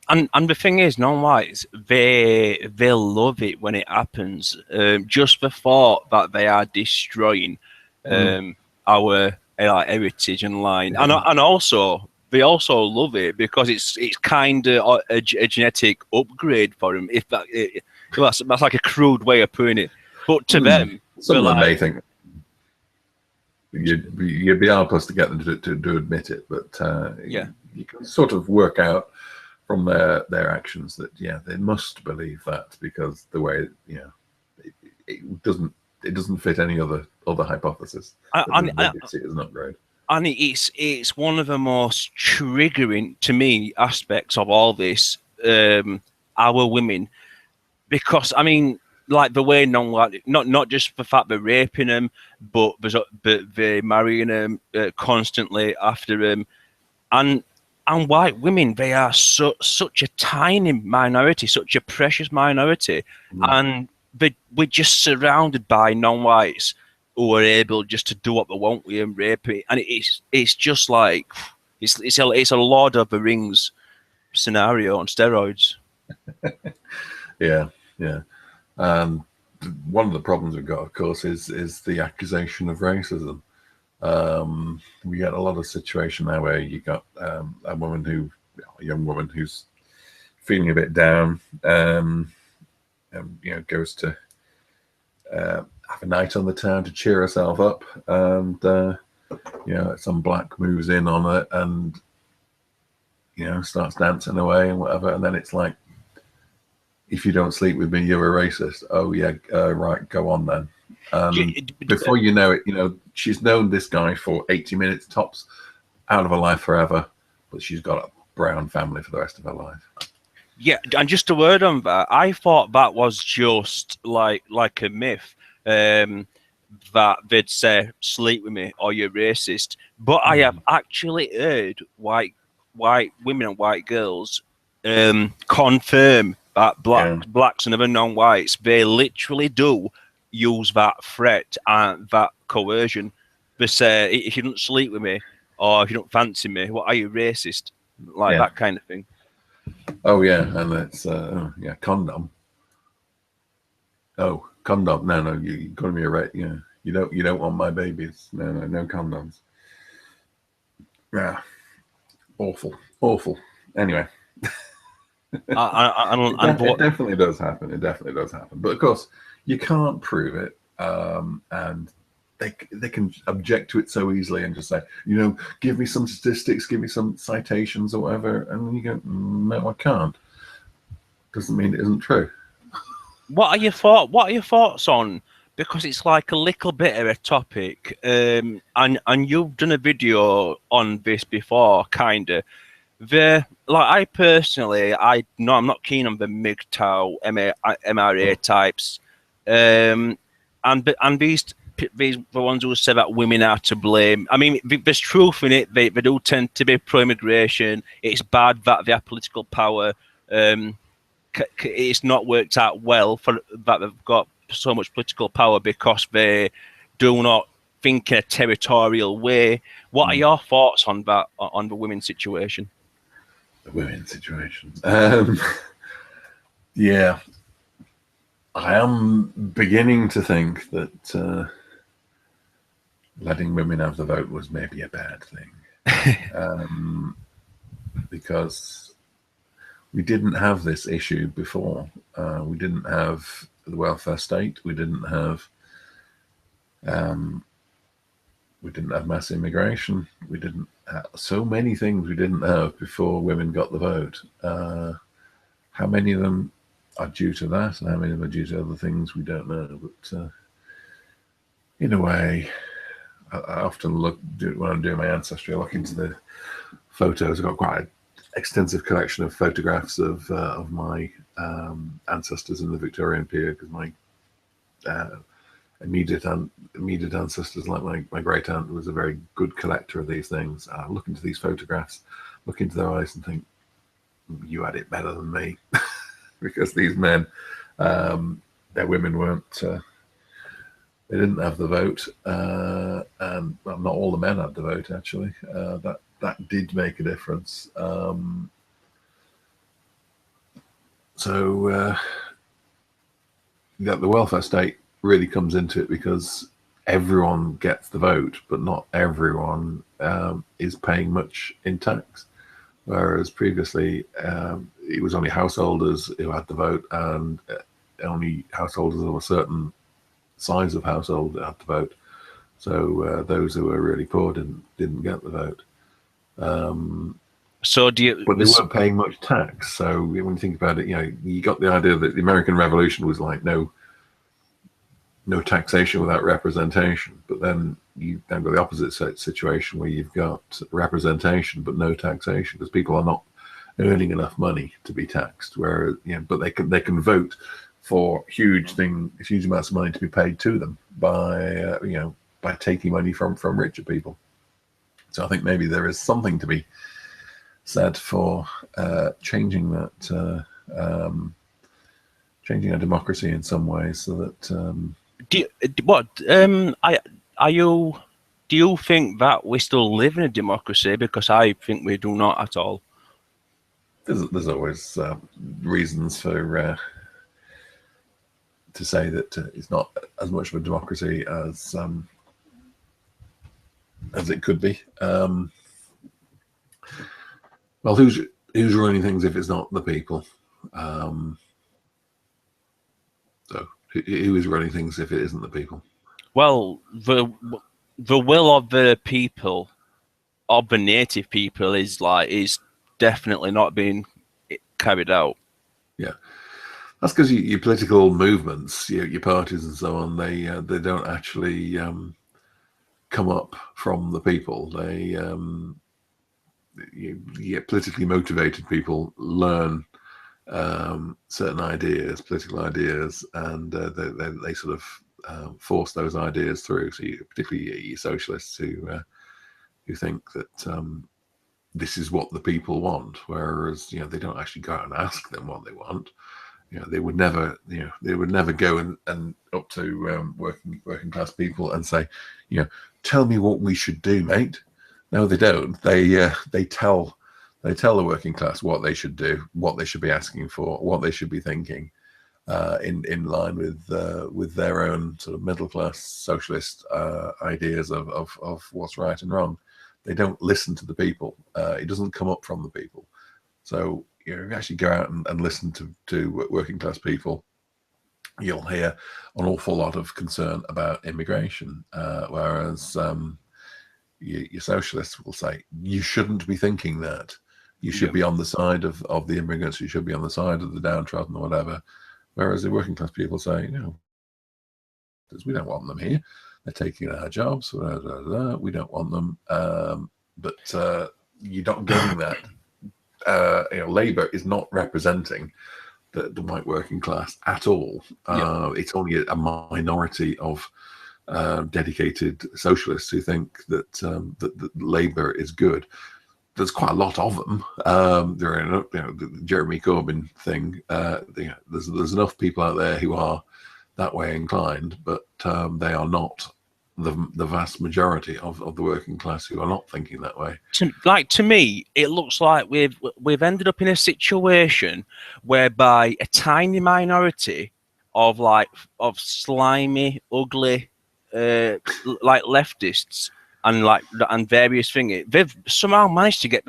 And the thing is, non-whites, they love it when it happens. Just the thought that they are destroying our heritage and line, and also they also love it because it's kind of a genetic upgrade for them. If that's like a crude way of putting it, but to them, some of them may think you'd be hard pressed to get them to admit it, but you can sort of work out from their actions that they must believe that, because the way it doesn't fit any other hypothesis. They see it as an upgrade. And it's one of the most triggering to me aspects of all this, our women, because I mean, like the way not just the fact they're raping them, but they're marrying them constantly after them, and white women, they are such a tiny minority, such a precious minority, and we're just surrounded by non-whites who are able just to do what they want with and rape it, and it's just like it's a Lord of the Rings scenario on steroids. Yeah. One of the problems we've got, of course, is the accusation of racism. We get a lot of situation now where you got a young woman who's feeling a bit down, and goes to have a night on the town to cheer herself up, and some black moves in on it and starts dancing away and whatever, and then it's like, if you don't sleep with me, you're a racist. Oh yeah, right, go on then. Before you know it, she's known this guy for 80 minutes tops, out of her life forever, but she's got a brown family for the rest of her life. Yeah, and just a word on that, I thought that was just like a myth, that they'd say sleep with me or you're racist. But I have actually heard white women and white girls confirm that blacks and other non-whites, they literally do use that threat and that coercion. They say, if you don't sleep with me or if you don't fancy me, what are you, racist? Like that kind of thing. Oh yeah, and it's condom. Oh, condom. No, you got to be a right. Yeah, you don't want my babies. No condoms. Yeah, awful. Anyway, it definitely does happen. It definitely does happen. But of course, you can't prove it, and they can object to it so easily and just say, give me some statistics, give me some citations or whatever, and then you go, no, I can't. Doesn't mean it isn't true. What are your thoughts on? Because it's like a little bit of a topic, and you've done a video on this before, kind of. I personally, I'm not keen on the MGTOW, MRA types, and these the ones who say that women are to blame. I mean, there's truth in it. They do tend to be pro-immigration. It's bad that they have political power. It's not worked out well for that they've got so much political power because they do not think in a territorial way. What are your thoughts on that, on the women's situation? The women's situation. Yeah, I am beginning to think that letting women have the vote was maybe a bad thing, because we didn't have this issue before. We didn't have the welfare state. We didn't have mass immigration. We didn't have so many things we didn't have before women got the vote. How many of them are due to that, and how many of them are due to other things, we don't know. But in a way, I often look when I'm doing my ancestry. I look into the photos. I've got quite an extensive collection of photographs of my ancestors in the Victorian period, because my immediate ancestors, like my great aunt, was a very good collector of these things. I look into these photographs, look into their eyes, and think, you had it better than me. Because these men, their women weren't, they didn't have the vote, and well, not all the men had the vote, actually. That did make a difference. So the welfare state really comes into it, because everyone gets the vote, but not everyone is paying much in tax. Whereas previously, it was only householders who had the vote, and only householders of a certain size of household that had the vote. So those who were really poor didn't get the vote. But they weren't paying much tax. So when you think about it, you got the idea that the American Revolution was like no taxation without representation. But then you then got the opposite situation, where you've got representation but no taxation, because people are not earning enough money to be taxed. Whereas but they can vote for huge amounts of money to be paid to them by by taking money from richer people. So I think maybe there is something to be said for changing that, changing our democracy in some ways, so that. Do you think that we still live in a democracy? Because I think we do not at all. There's always reasons for to say that it's not as much of a democracy as it could be. Well, who's running things if it's not the people? So who is running things if it isn't the people? Well, the will of the people, of the native people, is definitely not being carried out. Yeah, that's because your political movements, your parties and so on, they don't actually come up from the people. They you get politically motivated people learn certain political ideas, and they sort of force those ideas through. So particularly your socialists who think that this is what the people want, whereas they don't actually go out and ask them what they want. they would never, they would never go and up to working class people and say, tell me what we should do, mate. No, they don't. They tell the working class what they should do, what they should be asking for, what they should be thinking, in line with their own sort of middle class socialist ideas of what's right and wrong. They don't listen to the people. It doesn't come up from the people. So if you actually go out and listen to working class people, you'll hear an awful lot of concern about immigration, whereas your socialists will say you shouldn't be thinking that. You should be on the side of the immigrants. You should be on the side of the downtrodden or whatever. Whereas the working class people say, no, we don't want them here. They're taking our jobs. We don't want them. But you're not getting that. Labour is not representing the white working class at all. It's only a minority of dedicated socialists who think that Labour is good. There's quite a lot of them. There are, the Jeremy Corbyn thing. There's enough people out there who are that way inclined, but they are not the vast majority of the working class who are not thinking that way. To me, it looks like we've ended up in a situation whereby a tiny minority of slimy, ugly, like leftists and various things, they've somehow managed to get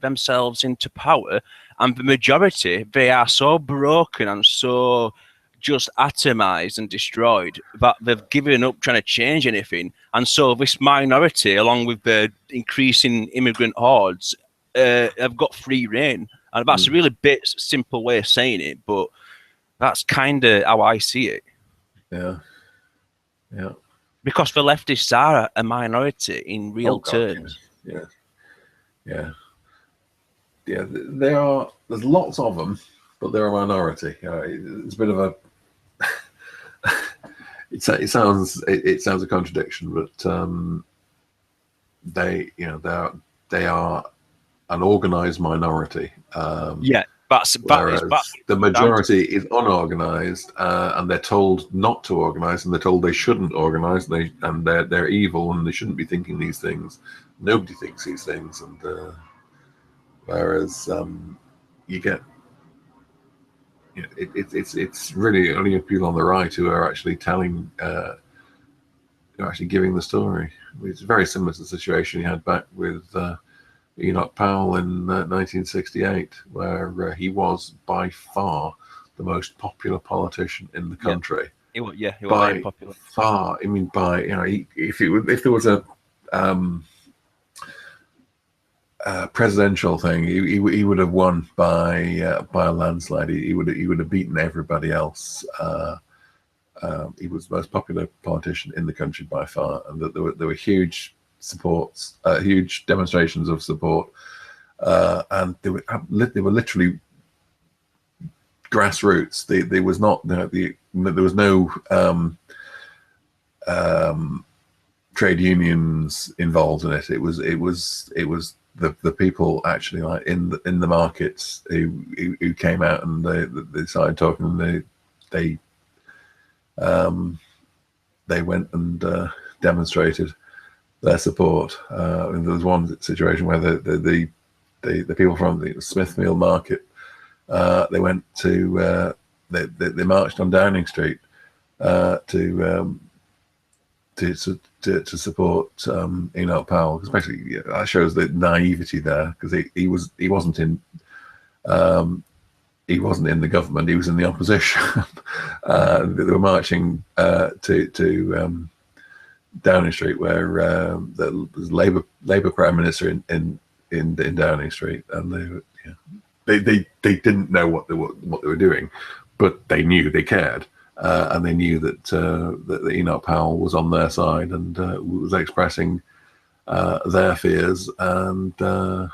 themselves into power, and the majority, they are so broken and so just atomized and destroyed that they've given up trying to change anything. And so this minority, along with the increasing immigrant hordes, have got free reign. And that's a really simple way of saying it, but that's kind of how I see it. Yeah. Because the leftists are a minority in real terms. Yeah. They are. There's lots of them, but they're a minority. It's a bit of a. It sounds a contradiction, but they are an organized minority. The majority is unorganized, and they're told not to organize, and they're told they shouldn't organize. They're evil, and they shouldn't be thinking these things. Nobody thinks these things, and whereas you get. It's really only people on the right who are actually telling, who are actually giving the story. It's very similar to the situation you had back with Enoch Powell in 1968, where he was by far the most popular politician in the country. He was by very popular. Far, I mean, if there was a presidential thing, he would have won by a landslide. He would have beaten everybody else. He was the most popular politician in the country by far, and that there were huge supports, huge demonstrations of support, and they were literally grassroots. There was not there was no trade unions involved in it. It was the people actually like in the markets who came out, and they started talking, and they went and demonstrated their support. And there was one situation where the people from the Smithfield Market, they went to they marched on Downing Street to support Enoch Powell, because basically that shows the naivety there, because he wasn't in the government, he was in the opposition. They were marching to Downing Street, where there was Labour Prime Minister in Downing Street, and they didn't know what they were doing, but they knew, they cared. And they knew that Enoch Powell was on their side and was expressing their fears, and was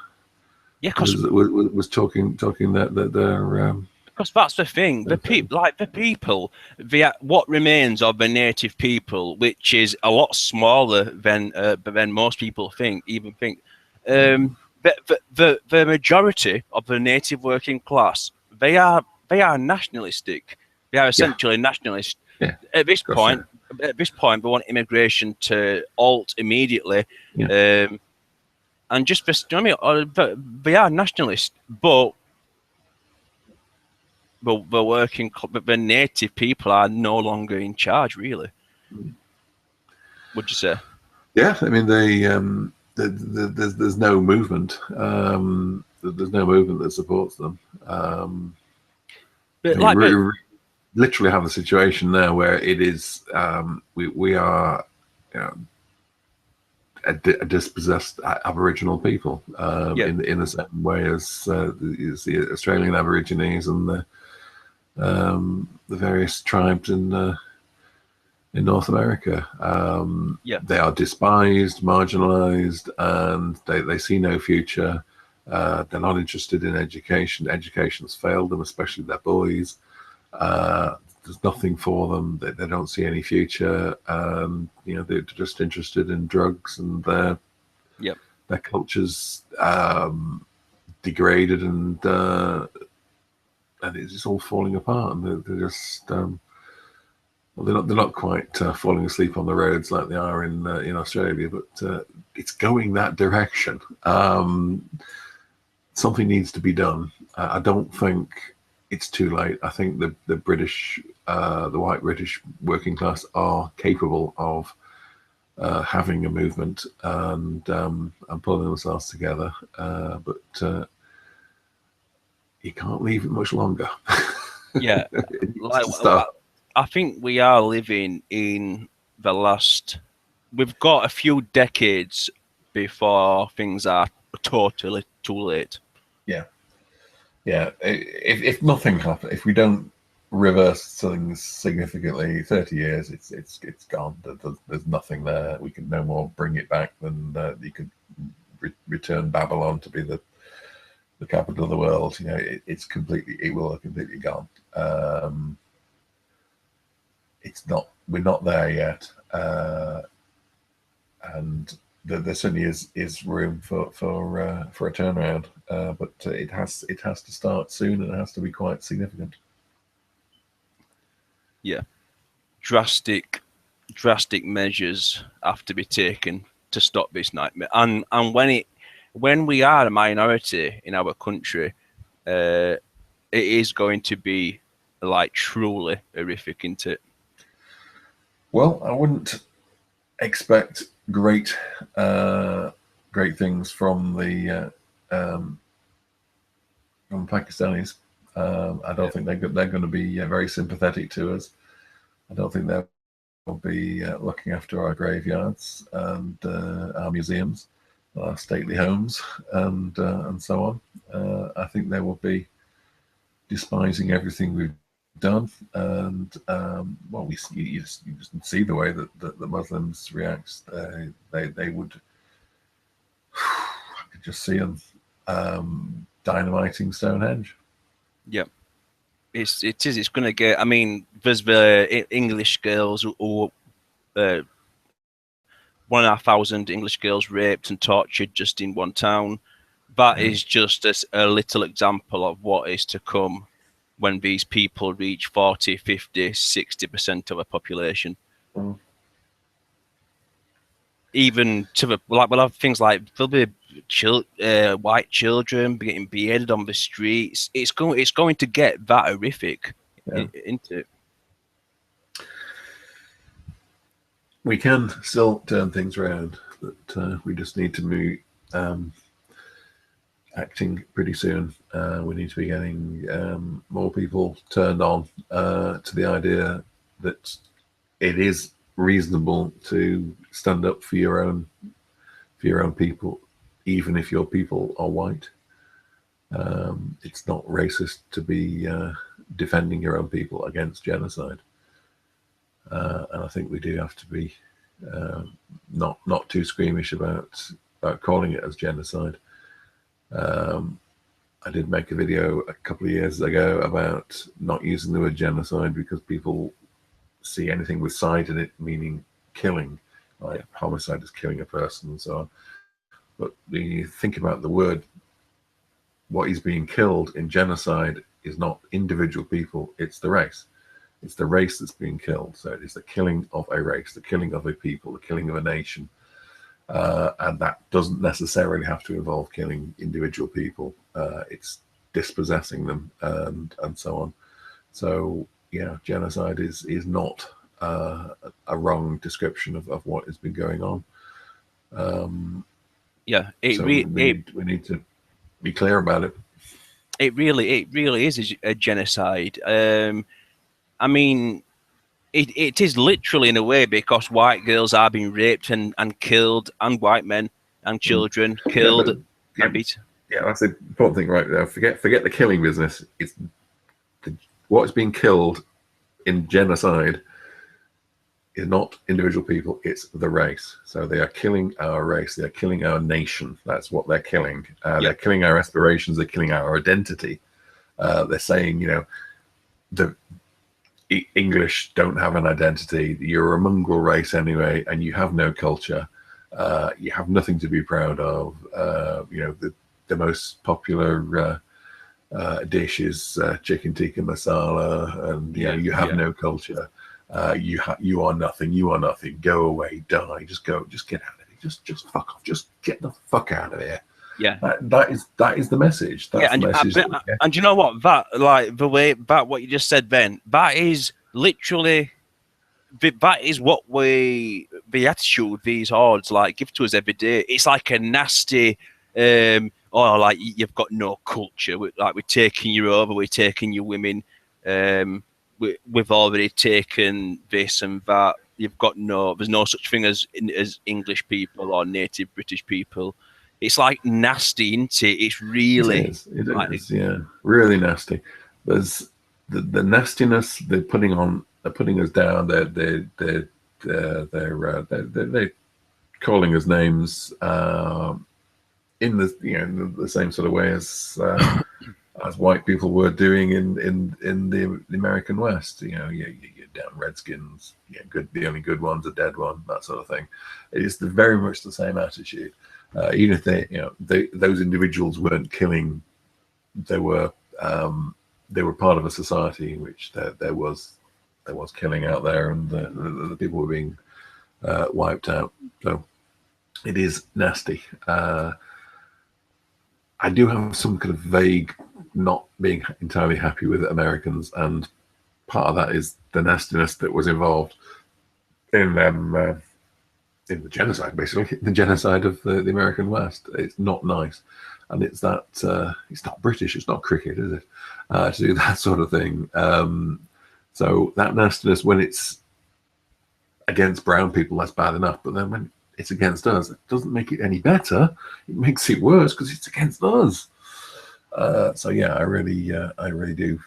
talking that they're. Because that's the thing, the people, what remains of the native people, which is a lot smaller than most people think. The majority of the native working class, they are they are nationalistic. They are essentially nationalist. Yeah. At this course, point, they want immigration to halt immediately. Yeah. And just for, you know what I mean, they are nationalists, but the working, the native people are no longer in charge, really. Would you say? Yeah, I mean, there's no movement. There's no movement that supports them. But We like, but literally have a situation now where it is we are, you know, a dispossessed Aboriginal people yeah, in the same way as the Australian Aborigines and the various tribes in North America. yeah, They are despised, marginalized, and they see no future. They're not interested in education. Education's failed them, especially their boys. There's nothing for them. They don't see any future. You know, they're just interested in drugs, and yeah, their culture's degraded, and it's all falling apart. And they're just well, they're not quite falling asleep on the roads like they are in Australia, but it's going that direction. Something needs to be done. I don't think it's too late. I think the British, the white British working class are capable of having a movement and pulling themselves together. But you can't leave it much longer. yeah. Like, Stuff. I think we are living in the last. We've got a few decades before things are totally too late. Yeah. If nothing happens, if we don't reverse things significantly, 30 years, it's gone. There's nothing there. We can no more bring it back than you could return Babylon to be the capital of the world. You know, it will have completely gone. It's not. We're not there yet, and there certainly is room for a turnaround, but it has to start soon, and it has to be quite significant. Yeah, drastic measures have to be taken to stop this nightmare. And when we are a minority in our country, it is going to be like truly horrific, isn't it? Well, I wouldn't expect great things from the from Pakistanis. I don't think they're going to be very sympathetic to us. I don't think they'll be looking after our graveyards and our museums, our stately homes, and so on. I think they will be despising everything we've done, and well, you just see the way that the Muslims react. They would. I could just see them dynamiting Stonehenge. Yeah. It's going to get. I mean, there's the English girls who 1,500 English girls raped and tortured just in one town. That is just a little example of what is to come when these people reach 40, 50, 60% of the population. Even to the we'll have things like there'll be white children getting beheaded on the streets. It's going to get that horrific, isn't it? We can still turn things around, but we just need to be acting pretty soon. We need to be getting more people turned on to the idea that it is reasonable to stand up for your own people, even if your people are white. It's not racist to be defending your own people against genocide. And I think we do have to be not too squeamish about calling it as genocide. I did make a video a couple of years ago about not using the word genocide because people see anything with "cide" in it meaning killing, like homicide is killing a person and so on. But when you think about the word what is being killed in genocide is not individual people, it's the race. It's the race that's being killed. So it is the killing of a race, the killing of a people, the killing of a nation. And that doesn't necessarily have to involve killing individual people. It's dispossessing them and so on. So yeah, genocide is not a wrong description of what has been going on. We need to be clear about it. It really is a genocide. I mean, it is literally in a way, because white girls are being raped and killed, and white men and children killed. Yeah, that's the important thing, right? Forget the killing business. It's what's being killed in genocide is not individual people, it's the race. So they are killing our race, they are killing our nation. That's what they're killing. They're killing our aspirations, they're killing our identity. They're saying, the English don't have an identity, you're a mongrel race anyway, and you have no culture. You have nothing to be proud of. The most popular dish is chicken tikka masala, and you have no culture. You are nothing. You are nothing. Go away. Die. Just go. Just get out of here. Just fuck off. Just get the fuck out of here. Yeah. That is the message. That's the message. And you know what? What you just said, Ben. That is literally. That is what the attitude these hordes give to us every day. It's like a nasty. You've got no culture. We're taking you over. We're taking your women. We've already taken this and that. There's no such thing as English people or native British people. It's nasty, isn't it? It's really. It is, yeah, really nasty. There's the nastiness they're putting on. They're putting us down. They're calling us names in the same sort of way as white people were doing in the American West. You're damn Redskins. The only good one's a dead one. That sort of thing. It is very much the same attitude. Even if those individuals weren't killing, they were part of a society in which there was killing out there, and the people were being wiped out. So it is nasty. I do have some kind of vague not being entirely happy with Americans, and part of that is the nastiness that was involved in the genocide, basically the genocide of the American West. It's not nice, and it's that it's not British, it's not cricket, is it, to do that sort of thing. So that nastiness, when it's against brown people, that's bad enough, but then when it's against us, it doesn't make it any better. It makes it worse because it's against us. So yeah, I really do.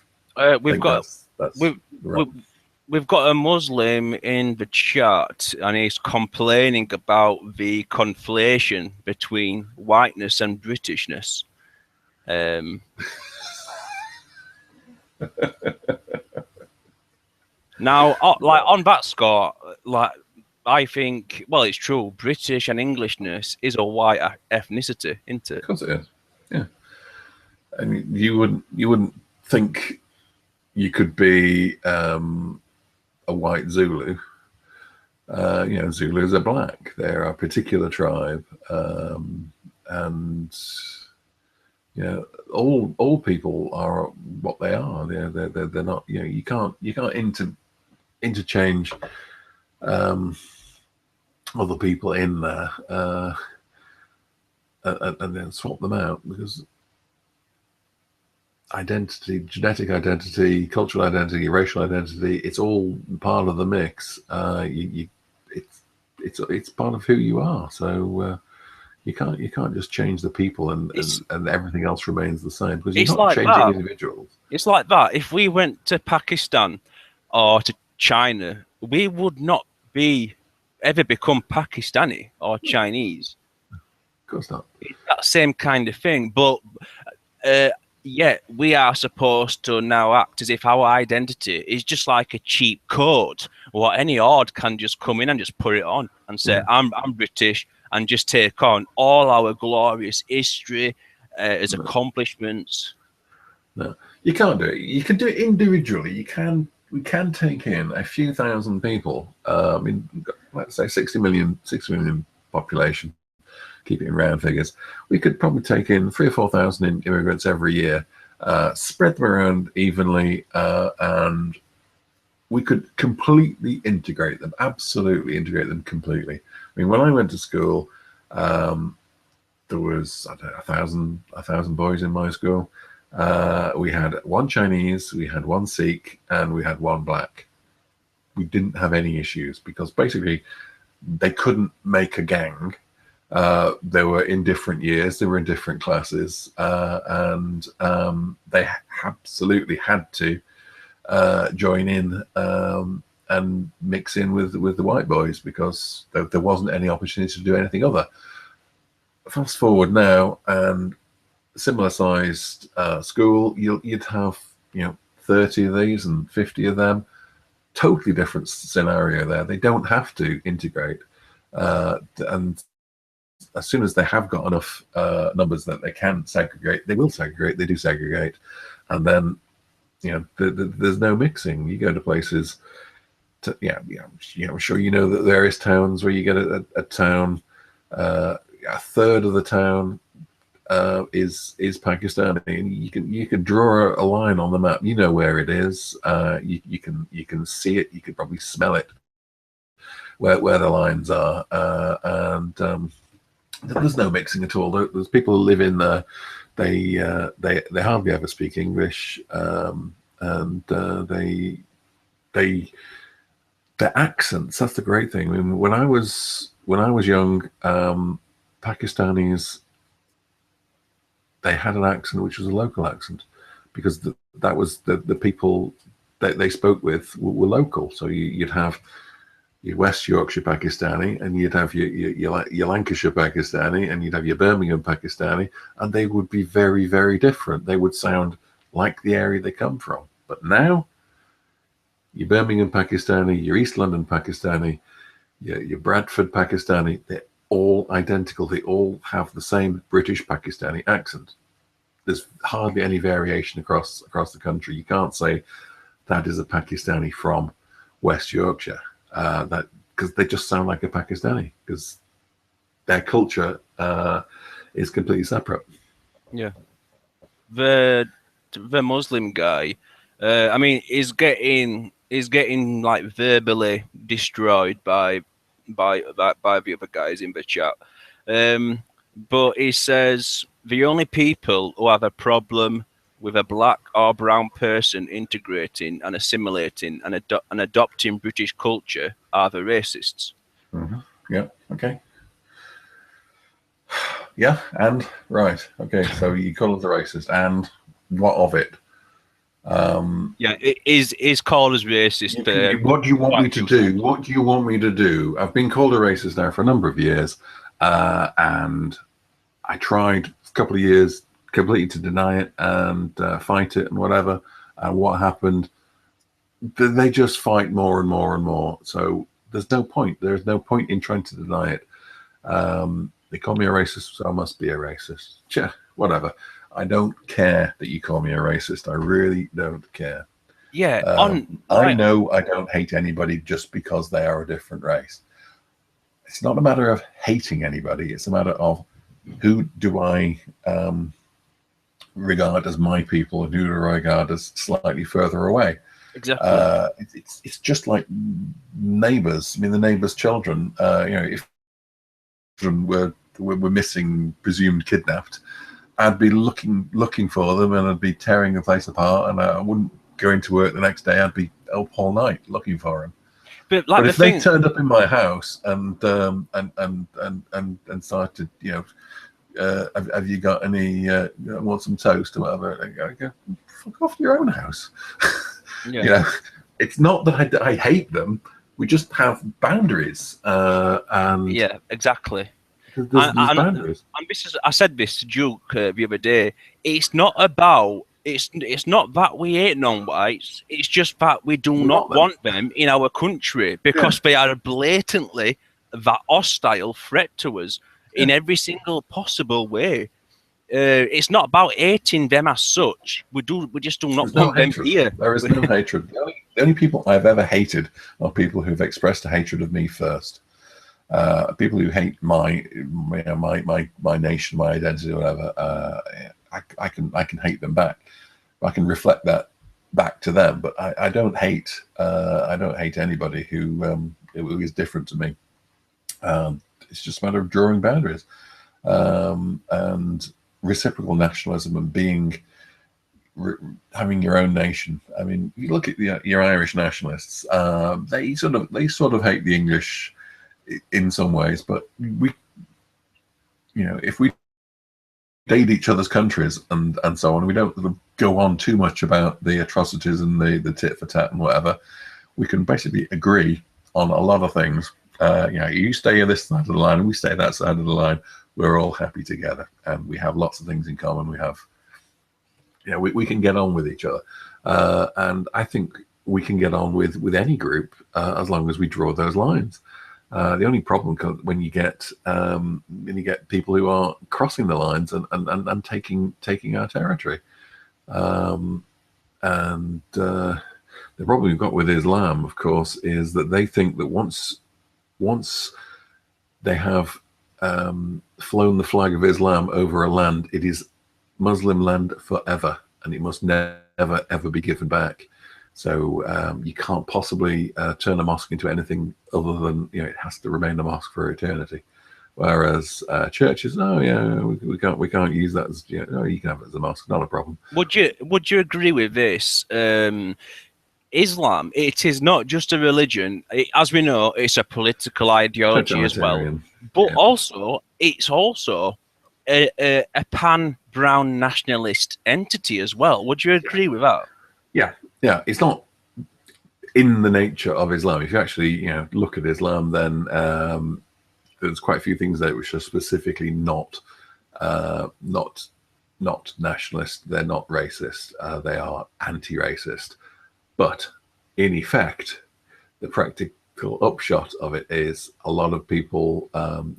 We've got a Muslim in the chat, and he's complaining about the conflation between whiteness and Britishness. Now, on that score, I think, well, it's true. British and Englishness is a white ethnicity, isn't it? Of course it is. Yeah. And you wouldn't think you could be a white Zulu. Zulus are black. They're a particular tribe, and all people are what they are. They're not. You can't interchange other people in there and then swap them out, because identity, genetic identity, cultural identity, racial identity, it's all part of the mix. It's part of who you are. So you can't just change the people and everything else remains the same, because you're not changing individuals. It's like that. If we went to Pakistan or to China, we would not ever become Pakistani or Chinese. Of course not. It's that same kind of thing. But we are supposed to now act as if our identity is just like a cheap coat, or any horde can just come in and just put it on and say, I'm British, and just take on all our glorious history, as accomplishments. No, you can't do it. You can do it individually. We can take in a few thousand people. I mean, let's say 60 million population. Keep it in round figures. We could probably take in 3,000 or 4,000 immigrants every year, spread them around evenly, and we could completely integrate them. Absolutely integrate them completely. I mean, when I went to school, there was, I don't know, 1,000 boys in my school. We had one Chinese, we had one Sikh, and we had one black. We didn't have any issues because basically they couldn't make a gang. They were in different years, they were in different classes, and they absolutely had to join in and mix in with the white boys because there wasn't any opportunity to do anything other. Fast forward now, and similar sized school, you'd have 30 of these and 50 of them. Totally different scenario there. They don't have to integrate, and as soon as they have got enough numbers that they can segregate, they will segregate. They do segregate, and then there's no mixing. You go to places, I'm sure you know that various towns where you get a town, a third of the town is Pakistani, and you can draw a line on the map. You know where it is. You can see it. You could probably smell it where the lines are, and there's no mixing at all. There's people who live in there. They hardly ever speak English, and their accents. That's the great thing. I mean, when I was young, Pakistanis, they had an accent which was a local accent because that was the people that they spoke with were local. So you'd have your West Yorkshire Pakistani, and you'd have your Lancashire Pakistani, and you'd have your Birmingham Pakistani, and they would be very, very different. They would sound like the area they come from. But now, your Birmingham Pakistani, your East London Pakistani, your Bradford Pakistani, they're all identical. They all have the same British Pakistani accent. There's hardly any variation across the country. You can't say that is a Pakistani from West Yorkshire, that because they just sound like a Pakistani because their culture is completely separate. Yeah, the Muslim guy, I mean, is getting like verbally destroyed by the other guys in the chat. But he says the only people who have a problem with a black or brown person integrating and assimilating and adopting British culture are the racists. Mm-hmm. Yeah. Okay. Yeah. And right. Okay. So you call us a racist, and what of it? Yeah, it is called as racist. What do you want me to do? What do you want me to do? I've been called a racist now for a number of years, and I tried a couple of years completely to deny it and fight it and whatever. And what happened? They just fight more and more and more. So there's no point. There's no point in trying to deny it. They call me a racist, so I must be a racist. Yeah, whatever. I don't care that you call me a racist. I really don't care. Yeah, I know I don't hate anybody just because they are a different race. It's not a matter of hating anybody. It's a matter of who do I regard as my people and who do I regard as slightly further away. Exactly. It's just like neighbours. I mean, the neighbours' children. If children were missing, presumed kidnapped, I'd be looking for them, and I'd be tearing the place apart, and I wouldn't go into work the next day. I'd be up all night looking for them. But if they turned up in my house and started, have you got any? Want some toast or whatever? I go, fuck off to your own house. Yeah. It's not that I hate them. We just have boundaries. And yeah, exactly. There's boundaries. And this is, I said this to Duke the other day. It's not about. It's not that we hate non-whites. It's just that we do not want them in our country because they are blatantly that hostile threat to us in every single possible way. It's not about hating them as such. We just do not There's no want them hatred. here. There is no hatred. The only people I've ever hated are people who've expressed a hatred of me first. People who hate my nation, my identity, or whatever. I can hate them back. I can reflect that back to them. But I don't hate. I don't hate anybody who is different to me. It's just a matter of drawing boundaries, and reciprocal nationalism and having your own nation. I mean, you look at your Irish nationalists. They sort of hate the English in some ways, but if we aid each other's countries and so on, we don't sort of go on too much about the atrocities and the tit for tat and whatever. We can basically agree on a lot of things. You stay on this side of the line and we stay that side of the line. We're all happy together, and we have lots of things in common. We have, we can get on with each other, and I think we can get on with any group as long as we draw those lines. The only problem comes when you get people who are crossing the lines and taking our territory. And the problem we've got with Islam, of course, is that they think that once they have flown the flag of Islam over a land, it is Muslim land forever, and it must never ever be given back. So you can't possibly turn a mosque into anything other than it has to remain a mosque for eternity. Whereas churches, we can't use that as you can have it as a mosque, not a problem. Would you agree with this? Islam, it is not just a religion. As we know, it's a political ideology as well. But it's also a pan-brown nationalist entity as well. Would you agree with that? Yeah. It's not in the nature of Islam. If you actually look at Islam, then there's quite a few things there which are specifically not nationalist. They're not racist. They are anti-racist. But in effect, the practical upshot of it is a lot of people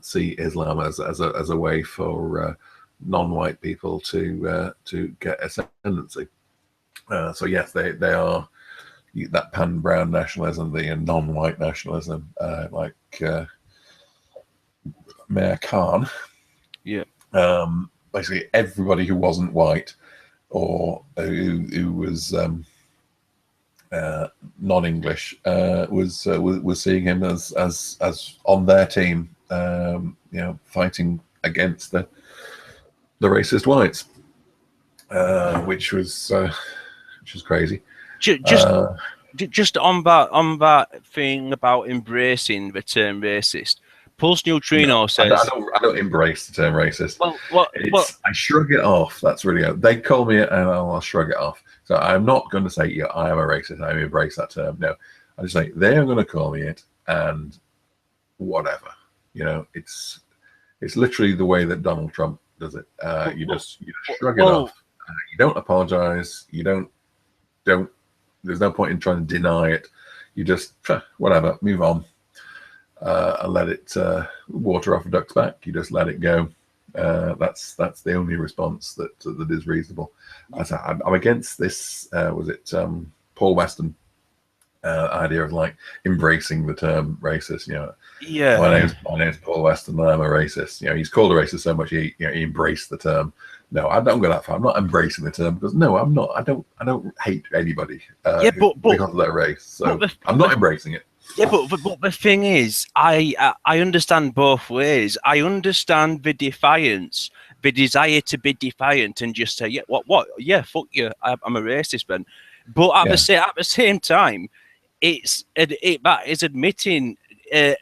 see Islam as a way for non-white people to get ascendancy. So yes, they are that pan-brown nationalism, the non-white nationalism, like Mayor Khan. Yeah. Basically, everybody who wasn't white or who was non-English was seeing him as on their team, fighting against the racist whites, which was crazy. Just on that thing about embracing the term racist. Pulse Neutrino says I don't embrace the term racist. I shrug it off. That's really good. They call me it, and I'll shrug it off. So I'm not going to say, I am a racist. I embrace that term. No, I just say they are going to call me it, and whatever. It's literally the way that Donald Trump does it. You just shrug it off. You don't apologize. You don't. There's no point in trying to deny it. You just whatever, move on. And let it water off a duck's back. You just let it go. That's the only response that is reasonable. I'm against this. Was it Paul Weston idea of like embracing the term racist? Yeah. My name's Paul Weston, and I'm a racist. He's called a racist so much he embraced the term. No, I don't go that far. I'm not embracing the term because I'm not. I don't hate anybody because of their race. So I'm not embracing it. Yeah, but the thing is, I understand both ways. I understand the defiance, the desire to be defiant and just say, what? Yeah, fuck you. I'm a racist, Ben. But at the same time, that is admitting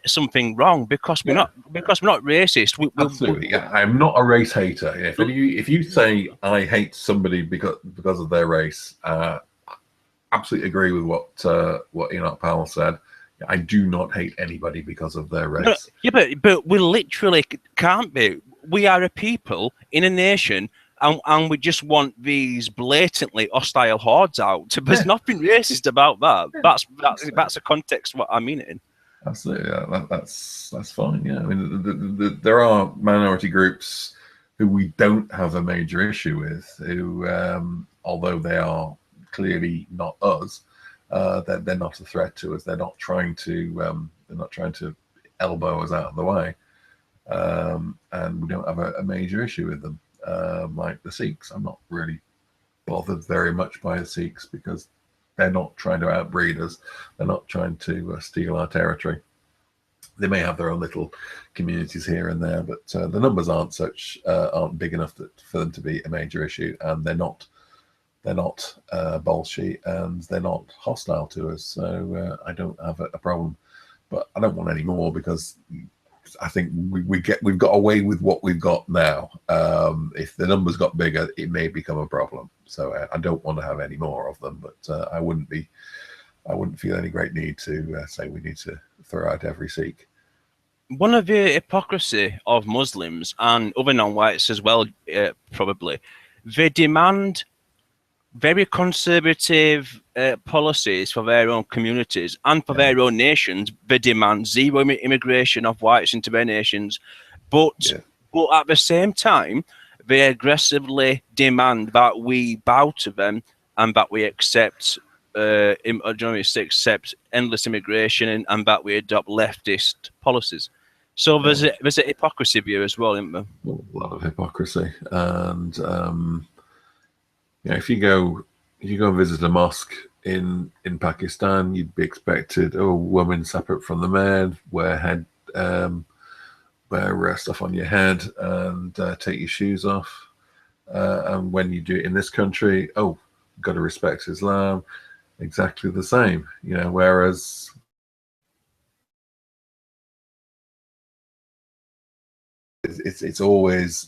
something wrong because we're not racist. Absolutely, I'm not a race hater. If you say I hate somebody because of their race, absolutely agree with what Enoch Powell said. I do not hate anybody because of their race. But we literally can't be. We are a people in a nation, and we just want these blatantly hostile hordes out. There's nothing racist about that. That's a context what I mean it in. Absolutely, that's fine. Yeah, I mean, there are minority groups who we don't have a major issue with, who, although they are clearly not us, they're not a threat to us. They're not trying to elbow us out of the way, and we don't have a major issue with them. Like the Sikhs, I'm not really bothered very much by the Sikhs because they're not trying to outbreed us. They're not trying to steal our territory. They may have their own little communities here and there, but the numbers aren't big enough for them to be a major issue, and they're not Bolshi, and they're not hostile to us. So I don't have a problem, but I don't want any more because I think we've got away with what we've got now. If the numbers got bigger, it may become a problem. So I don't want to have any more of them, but I wouldn't feel any great need to say we need to throw out every Sikh. One of the hypocrisy of Muslims and other non-whites as well, probably, they demand very conservative policies for their own communities and for their own nations. They demand zero immigration of whites into their nations, but at the same time, they aggressively demand that we bow to them and that we accept endless immigration and that we adopt leftist policies. So there's a hypocrisy here as well, isn't there? A lot of hypocrisy, and if you go and visit a mosque in Pakistan, you'd be expected, women separate from the men, wear stuff on your head, and take your shoes off. And when you do it in this country, got to respect Islam. Exactly the same, whereas it's always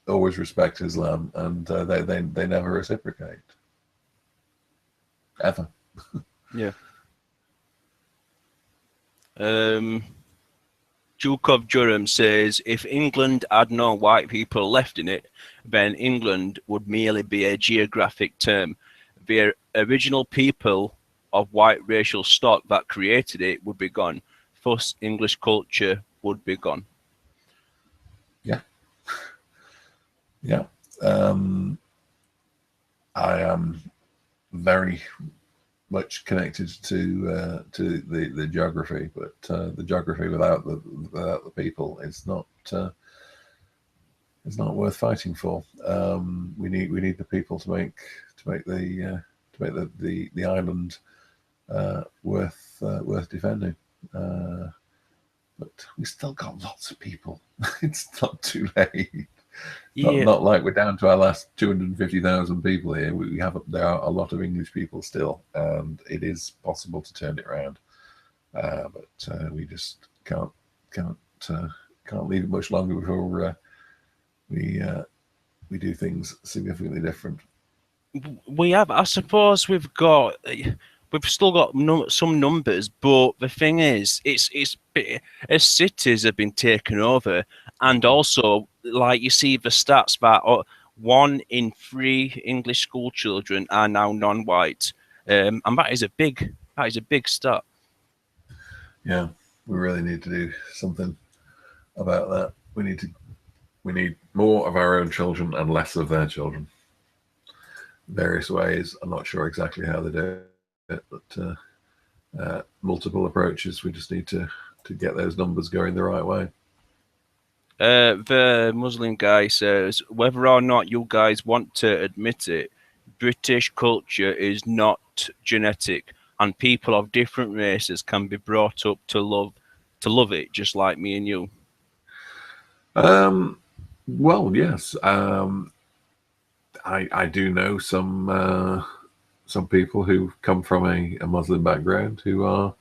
always respect Islam, and they never reciprocate ever. Yeah. Duke of Durham says, if England had no white people left in it, then England would merely be a geographic term. The original people of white racial stock that created it would be gone. Thus, English culture would be gone. Yeah. Yeah. I am very much connected to the geography, but the geography without the people is not worth fighting for. We need the people to make the island worth defending. But we still got lots of people. It's not too late. Not like we're down to our last 250,000 people here. There are a lot of English people still, and it is possible to turn it around. But we just can't leave it much longer before we do things significantly different. We have, I suppose, we've still got some numbers, but the thing is, it's as cities have been taken over, and also, like you see the stats that 1 in 3 English school children are now non-white, and that is a big stat. Yeah, we really need to do something about that. We need more of our own children and less of their children. Various ways. I'm not sure exactly how they do it, but multiple approaches. We just need to get those numbers going the right way. The Muslim guy says, whether or not you guys want to admit it, British culture is not genetic, and people of different races can be brought up to love it, just like me and you. Well, yes. I do know some people who come from a Muslim background who are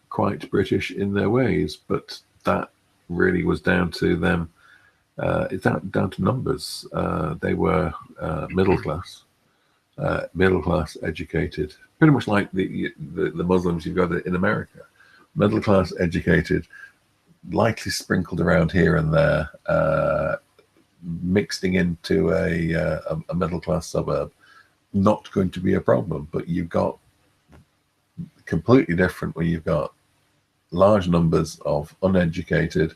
quite British in their ways, but that really was down to them. It's down to numbers. They were middle class, educated, pretty much like the Muslims you've got in America. Middle class, educated, lightly sprinkled around here and there, mixing into a middle class suburb. Not going to be a problem, but you've got completely different where you've got large numbers of uneducated,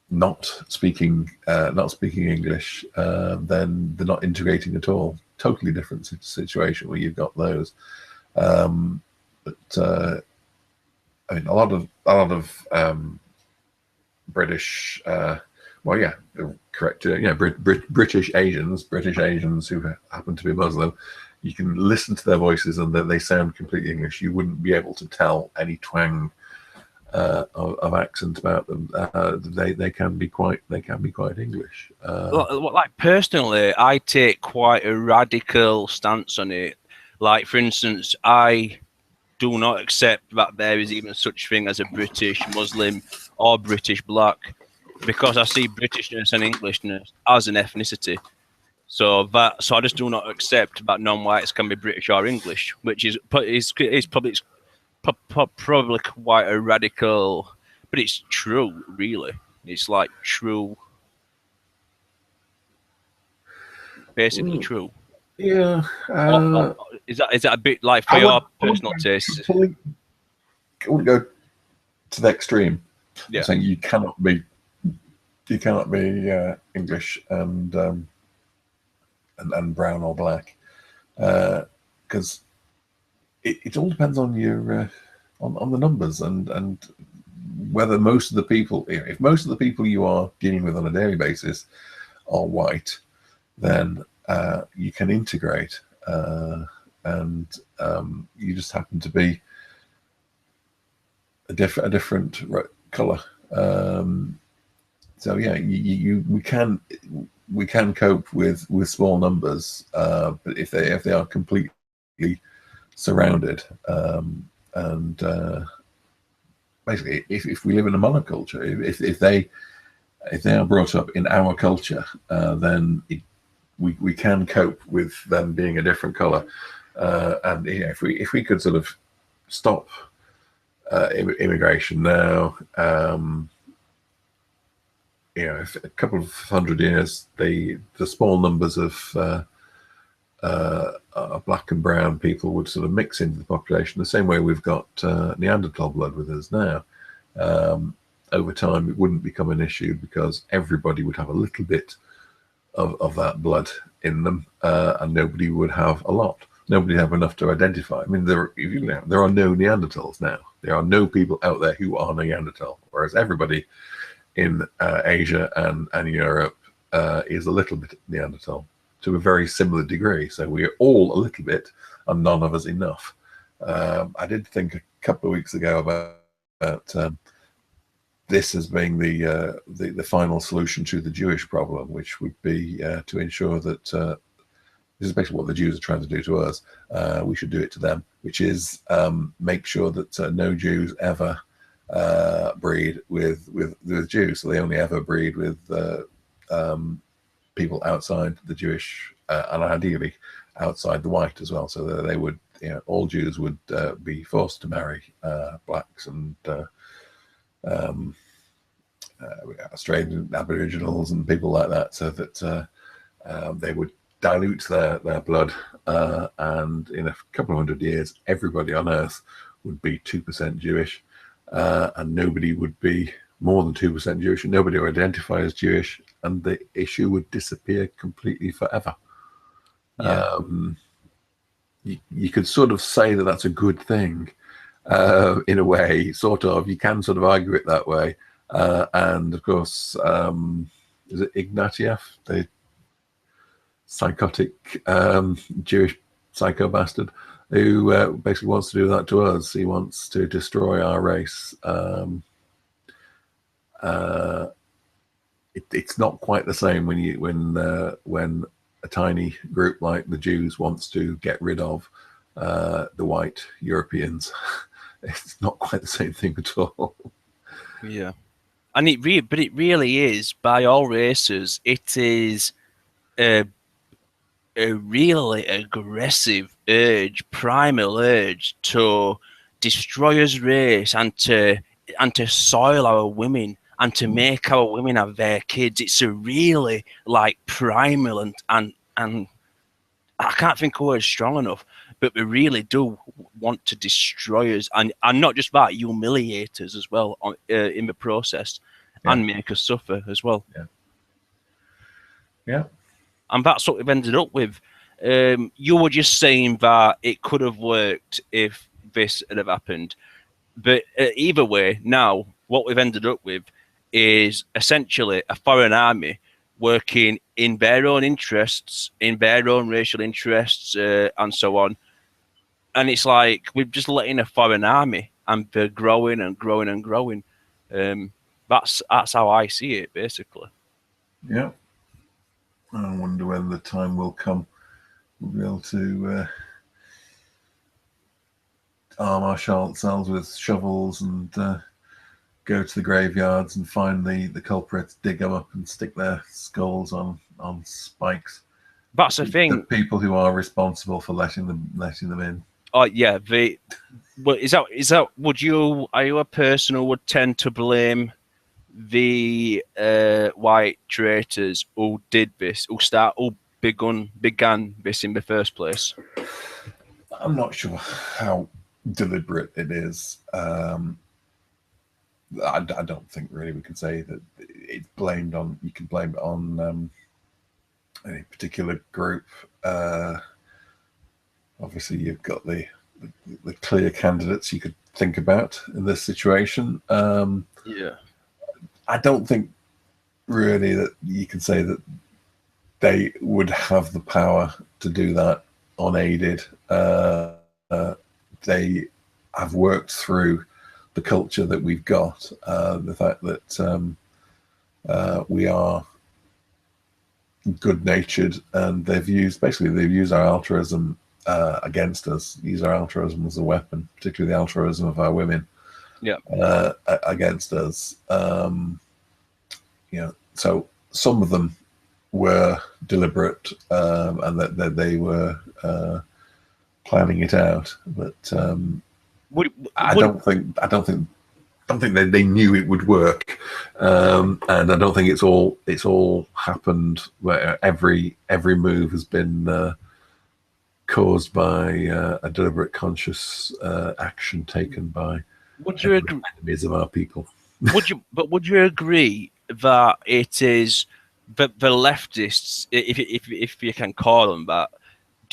not speaking English, then they're not integrating at all. Totally different situation where you've got those. But I mean, a lot of British, well, yeah, correct. British Asians who happen to be Muslim, you can listen to their voices and they sound completely English. You wouldn't be able to tell any twang of accent about them. They can be quite English. Like personally, I take quite a radical stance on it. Like, for instance, I do not accept that there is even such thing as a British Muslim or British black, because I see Britishness and Englishness as an ethnicity. So I just do not accept that non-whites can be British or English, which is probably quite a radical, but it's true, really. It's like true, basically true. Yeah. Is that a bit like for your personal taste? I wouldn't go to the extreme. Yeah. Saying you cannot be English and brown or black, because it all depends on your on the numbers and whether most of the people, if most of the people you are dealing with on a daily basis are white, then you can integrate, and you just happen to be a different color. So yeah, we can cope with small numbers, but if they are completely surrounded, and basically if we live in a monoculture, if they are brought up in our culture, then we can cope with them being a different color, and if we could sort of stop immigration now, if a couple of 100 years, the small numbers of black and brown people would sort of mix into the population the same way we've got Neanderthal blood with us now. Over time, it wouldn't become an issue because everybody would have a little bit of that blood in them, and nobody would have a lot. Nobody would have enough to identify. I mean, there are no Neanderthals now. There are no people out there who are Neanderthal, whereas everybody in Asia and Europe is a little bit Neanderthal to a very similar degree. So we're all a little bit, and none of us enough. I did think a couple of weeks ago about this as being the final solution to the Jewish problem, which would be to ensure that this is basically what the Jews are trying to do to us. We should do it to them, which is make sure that no Jews ever breed with Jews. So they only ever breed with people outside the Jewish, and ideally outside the white as well. So that they would, all Jews would be forced to marry blacks and Australian Aboriginals and people like that, so that they would dilute their blood, and in a couple of 100 years, everybody on Earth would be 2% Jewish, and nobody would be more than 2% Jewish, and nobody would identify as Jewish, and the issue would disappear completely forever. Yeah. You could sort of say that that's a good thing, in a way, sort of. You can sort of argue it that way. And of course, is it Ignatieff, the psychotic Jewish psycho bastard, who basically wants to do that to us? He wants to destroy our race. It's not quite the same when a tiny group like the Jews wants to get rid of the white Europeans. It's not quite the same thing at all. Yeah. And it really is, by all races, it is a really aggressive urge, primal urge to destroy his race and to soil our women and to make our women have their kids. It's a really like primal and I can't think of words strong enough. but they really do want to destroy us, and not just that, humiliate us as well in the process, and make us suffer as well. Yeah. And that's what we've ended up with. You were just saying that it could have worked if this had have happened, but either way, now what we've ended up with is essentially a foreign army working in their own interests, in their own racial interests, and so on. And it's like we're just letting a foreign army, and they're growing and growing and growing. That's how I see it, basically. Yeah. I wonder when the time will come we'll be able to arm ourselves with shovels and go to the graveyards and find the culprits, dig them up, and stick their skulls on spikes. That's the thing. The people who are responsible for letting them in. Oh yeah, but is that? Are you a person who would tend to blame the white traitors who did this, who began this in the first place? I'm not sure how deliberate it is. I don't think really we can say that it's blamed on. You can blame it on any particular group. Obviously, you've got the clear candidates you could think about in this situation. Yeah, I don't think really that you can say that they would have the power to do that unaided. They have worked through the culture that we've got, the fact that we are good-natured, and they've used our altruism against us, use our altruism as a weapon, particularly the altruism of our women, against us. So some of them were deliberate, and that they were planning it out, but I don't think they knew it would work, and I don't think it's all happened where every move has been caused by a deliberate, conscious action taken by enemies of our people. Would you agree that it is the leftists, if you can call them that?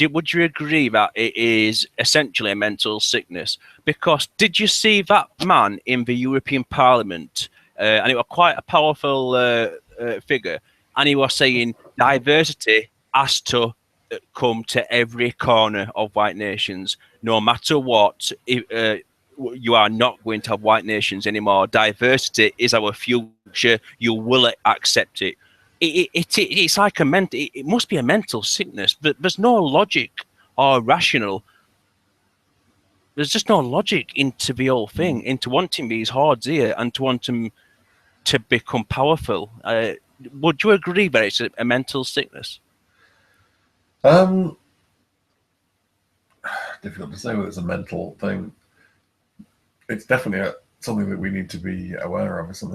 Would you agree that it is essentially a mental sickness? Because did you see that man in the European Parliament? And it was quite a powerful figure, and he was saying diversity has to come to every corner of white nations, no matter what. You are not going to have white nations anymore. Diversity is our future. You will accept it. It's like it must be a mental sickness. There's no logic or rational. There's just no logic into the whole thing, into wanting these hordes here and to want them to become powerful. Would you agree that it's a mental sickness? Difficult to say whether it's a mental thing. It's definitely something that we need to be aware of, so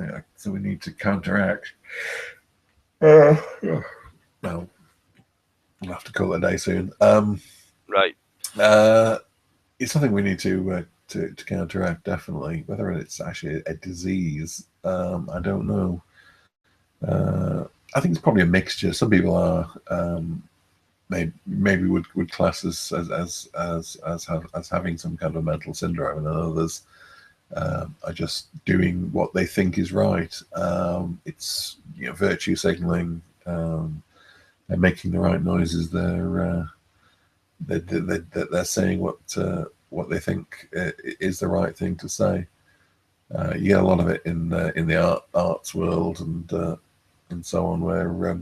we need to counteract. Well, we'll have to call it a day soon. Right. It's something we need to counteract, definitely. Whether it's actually a disease, I don't know. I think it's probably a mixture. Some people are maybe would class as having some kind of mental syndrome, and others are just doing what they think is right. It's virtue signaling. They're making the right noises. They're saying what they think is the right thing to say. You get a lot of it in the arts world and so on, where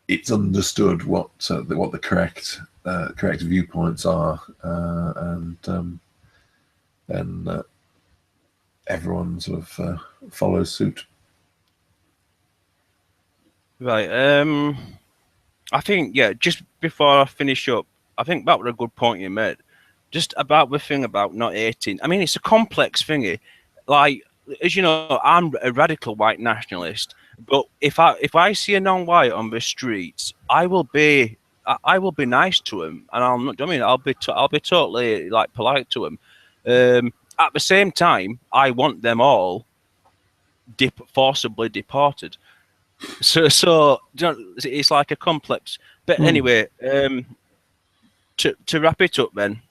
it's understood what the correct viewpoints are, and then everyone sort of follows suit. Right. I think, just before I finish up, I think that was a good point you made. Just about the thing about not hating. I mean, it's a complex thingy. Like, as you know, I'm a radical white nationalist, but if I see a non-white on the streets, I will be I will be nice to them, and I'll not. I mean, I'll be totally like polite to them. At the same time, I want them all forcibly deported. So it's like a complex. But anyway, to wrap it up, then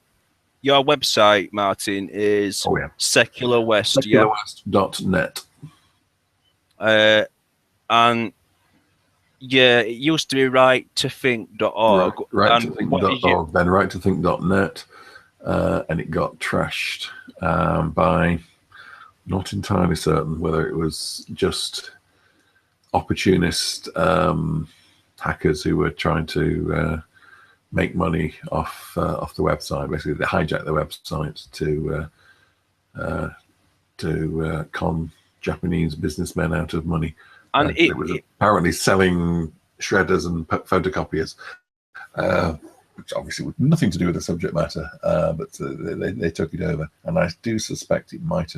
your website, Martin, is Secular West, yeah, secularwest.net. And yeah, it used to be right2think.org. Right And to what is think.org, then right2think.net, and it got trashed by, not entirely certain whether it was just opportunist hackers who were trying to make money off the website. Basically, they hijacked the website to con Japanese businessmen out of money. and it was apparently selling shredders and photocopiers, which obviously had nothing to do with the subject matter, but they took it over, and I do suspect it might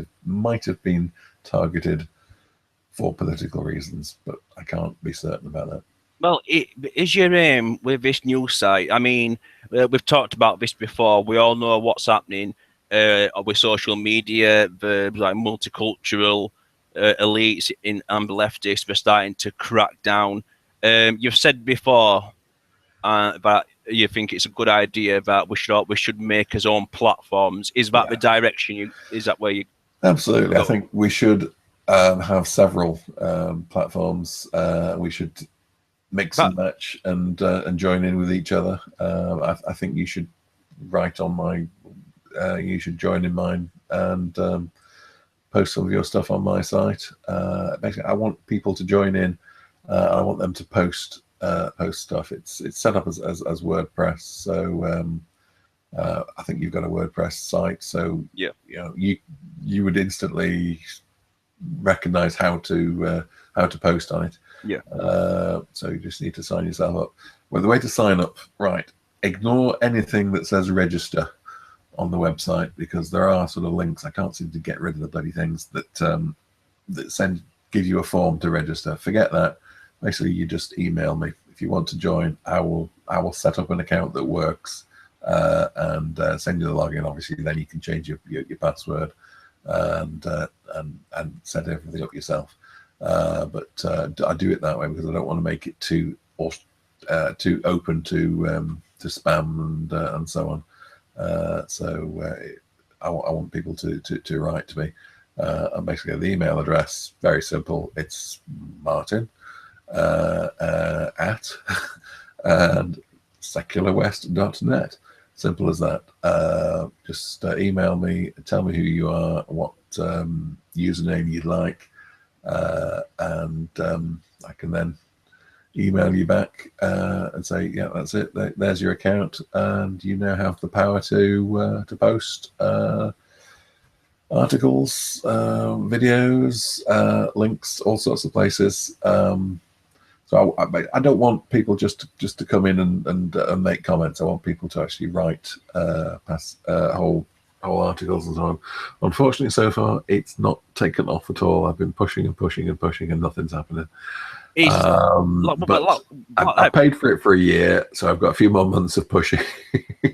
have been targeted for political reasons, but I can't be certain about that. Well, is your aim with this new site? I mean, we've talked about this before. We all know what's happening with social media, the like multicultural elites and the leftists. They're starting to crack down. You've said before that you think it's a good idea that we should make our own platforms. Is that the direction is that where you? Absolutely, I think we should have several platforms. We should mix and match and join in with each other. I think you should write on my. You should join in mine and post some of your stuff on my site. Basically, I want people to join in. I want them to post stuff. It's set up as WordPress, so I think you've got a WordPress site. So you would instantly recognize how to post on it. Yeah. So you just need to sign yourself up. Well, the way to sign up, right? Ignore anything that says register on the website, because there are sort of links. I can't seem to get rid of the bloody things that give you a form to register. Forget that. Basically, you just email me if you want to join. I will set up an account that works and send you the login. Obviously, then you can change your password and set everything up yourself. But I do it that way because I don't want to make it too open to spam and so on. I want people to write to me. And basically, the email address, very simple. It's Martin at and secularwest.net. Simple as that. Just email me, tell me who you are, what username you'd like, and I can then email you back and say, yeah, that's it. There's your account, and you now have the power to post articles, videos, links, all sorts of places. So I don't want people just to come in and make comments. I want people to actually write whole articles and so on. Unfortunately, so far it's not taken off at all. I've been pushing and pushing and pushing, and nothing's happening. But I paid for it for a year, so I've got a few more months of pushing.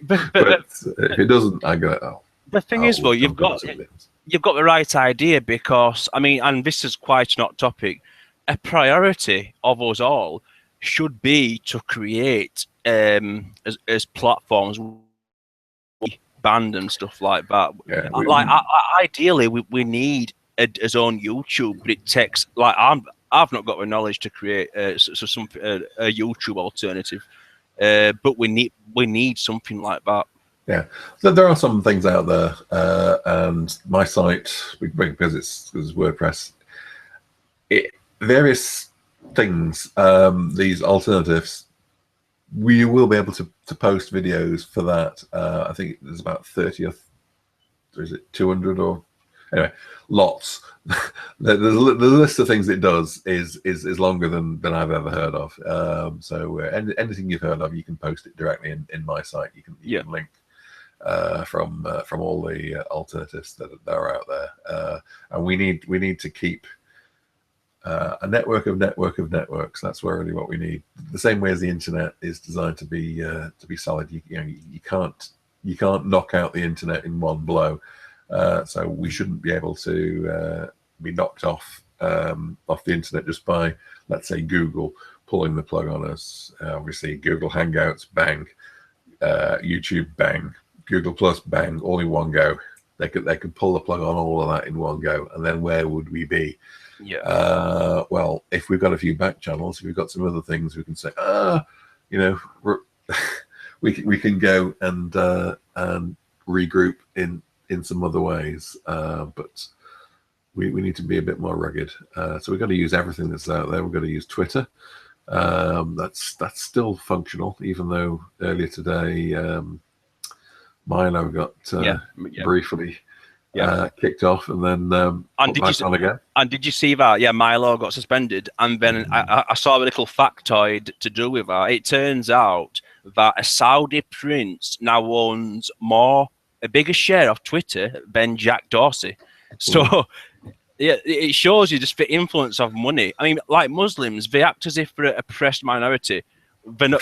but if it doesn't, I go. Oh, the thing is, though, you've got the right idea, because I mean, and this is quite not topic. A priority of us all should be to create as platforms, band and stuff like that. Yeah, ideally, we need his own YouTube, but it takes like I've not got the knowledge to create a YouTube alternative, but we need something like that. Yeah, so there are some things out there, and my site, because it's WordPress, various things, these alternatives, we will be able to post videos for that. I think there's about 30 or is it 200 or anyway, lots. the list of things it does is longer than I've ever heard of. So anything you've heard of, you can post it directly in my site. You can link from all the alternatives that are out there, and we need to keep a network of networks. That's really what we need. The same way as the internet is designed to be solid. You can't knock out the internet in one blow. So we shouldn't be able to be knocked off the internet just by, let's say, Google pulling the plug on us. Obviously, Google Hangouts, bang. YouTube, bang. Google Plus, bang. All in one go. They could pull the plug on all of that in one go, and then where would we be? Yeah. Well, if we've got a few back channels, if we've got some other things, we can say, we can go and regroup in some other ways. But we need to be a bit more rugged. So we've got to use everything that's out there. We've got to use Twitter. That's still functional, even though earlier today Milo got briefly kicked off and then put back on again. And did you see that? Yeah, Milo got suspended, and then I saw a little factoid to do with that. It turns out that a Saudi prince now owns a bigger share of Twitter than Jack Dorsey. So yeah, it shows you just the influence of money. I mean, like Muslims, they act as if they're a oppressed minority. They're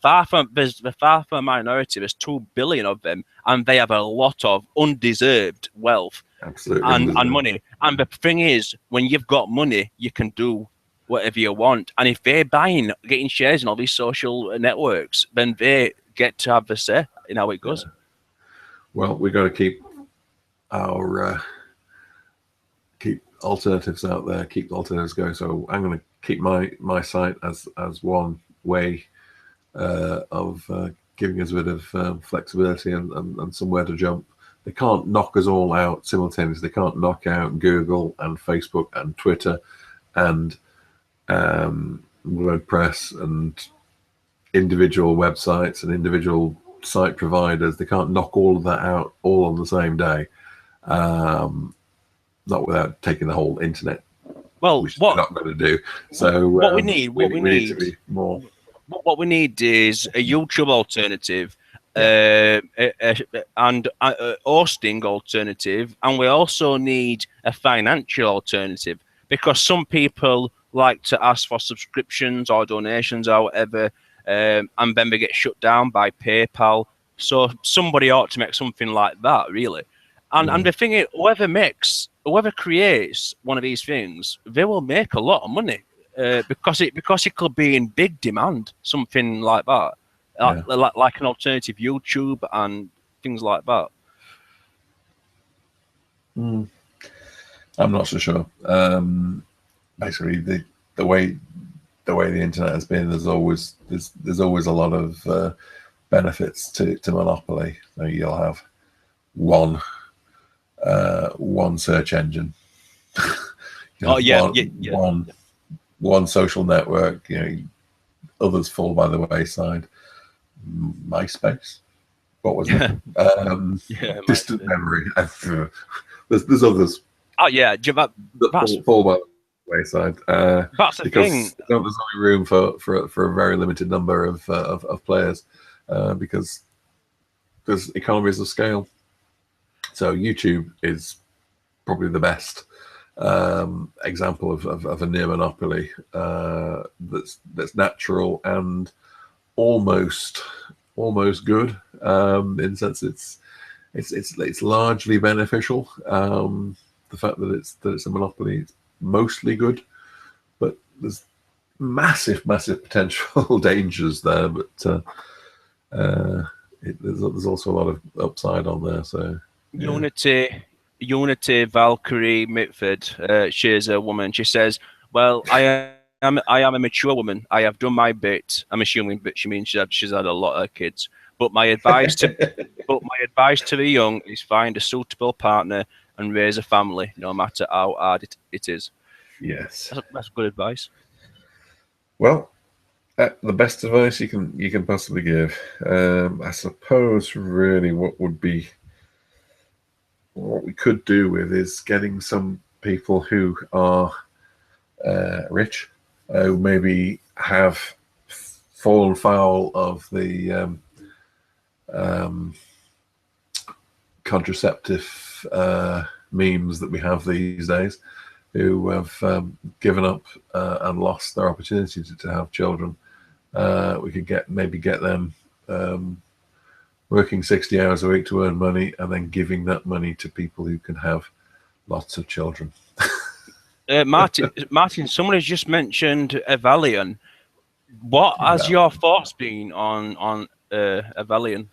far from a minority. There's 2 billion of them, and they have a lot of undeserved wealth. Absolutely. And money. And the thing is, when you've got money, you can do whatever you want. And if they're getting shares in all these social networks, then they get to have the say in how it goes. Yeah. Well, we've got to keep our keep alternatives out there, keep the alternatives going. So I'm going to keep my site as one way of giving us a bit of flexibility and somewhere to jump. They can't knock us all out simultaneously. They can't knock out Google and Facebook and Twitter and WordPress and individual websites and individual site providers. They can't knock all of that out all on the same day. Not without taking the whole internet. Well, which we're not going to do. So what we need to be more. What we need is a YouTube alternative, and hosting alternative, and we also need a financial alternative, because some people like to ask for subscriptions or donations or whatever, and then they get shut down by PayPal. So somebody ought to make something like that, really. And the thing is, whoever creates one of these things, they will make a lot of money because it could be in big demand, something like that, like an alternative YouTube and things like that. I'm not so sure. Basically, the way the internet has been, there's always a lot of benefits to monopoly. So you'll have one search engine. One social network. Others fall by the wayside. MySpace. What was it? Distant memory. There's others. Oh yeah, that fall by the wayside. That's the thing. There's only room for a very limited number of players because there's economies of scale. So YouTube is probably the best example of a near monopoly that's natural and almost good in the sense it's largely beneficial. The fact that it's a monopoly, it's mostly good, but there's massive potential dangers there. But there's also a lot of upside on there. So. Yeah. Unity Valkyrie Mitford, she's a woman. She says, "Well, I am a mature woman. I have done my bit." I'm assuming, but she means she's had a lot of kids. But my advice to the young is find a suitable partner and raise a family, no matter how hard it is. Yes, that's good advice. Well, the best advice you can possibly give. I suppose really what we could do with is getting some people who are rich, who maybe have fallen foul of the contraceptive memes that we have these days, who have given up and lost their opportunity to have children. We could maybe get them working 60 hours a week to earn money, and then giving that money to people who can have lots of children. Martin, someone has just mentioned Avalion. What has your thoughts been on Avalion?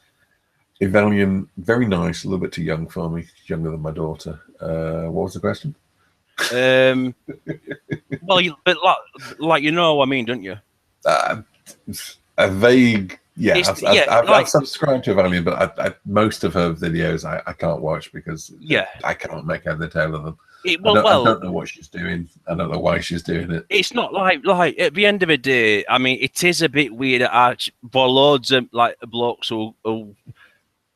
Avalion, very nice, a little bit too young for me, younger than my daughter. What was the question? Well, like you know what I mean, don't you? A vague, yeah. I've subscribed to Avalion, but most of her videos I can't watch because I can't make head or tail of them. I don't know what she's doing. I don't know why she's doing it. It's not like at the end of the day. I mean, it is a bit weird for loads of like blokes who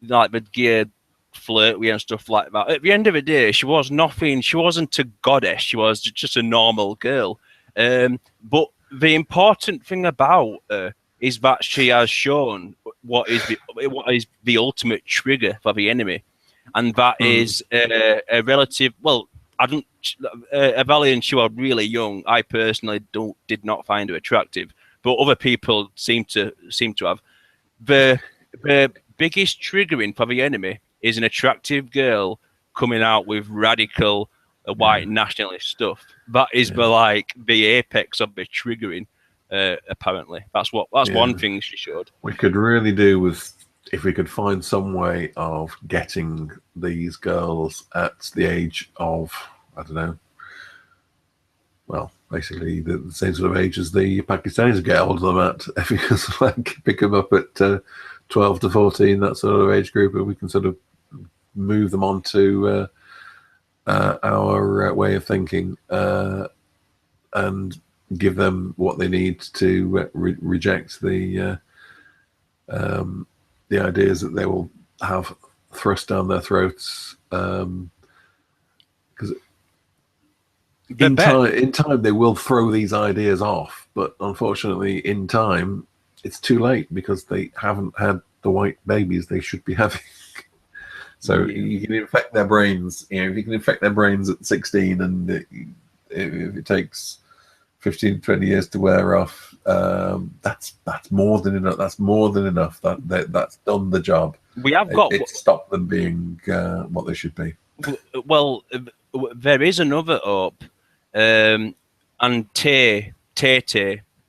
like the gear flirt with and stuff like that. At the end of the day, she was nothing. She wasn't a goddess. She was just a normal girl. But the important thing about her is that she has shown what is the ultimate trigger for the enemy, and that is a relative. Well, I don't. Avalion, she was really young. I personally did not find her attractive, but other people seem to have. The biggest triggering for the enemy is an attractive girl coming out with radical white nationalist stuff. That is the apex of the triggering. Apparently, that's one thing she showed. We could really do with if we could find some way of getting these girls at the age of, I don't know, well, basically the same sort of age as the Pakistanis get hold of them at. If we could like pick them up at 12 to 14, that sort of age group, and we can sort of move them on to our way of thinking and give them what they need to reject the ideas that they will have thrust down their throats. Because in time they will throw these ideas off, but unfortunately, in time, it's too late because they haven't had the white babies they should be having. So you can infect their brains. If you can infect their brains at 16, and if it takes 15, 20 years to wear off, that's more than enough. That's more than enough. That's done the job. We have got it stopped them being what they should be. Well, there is another up, and Tay.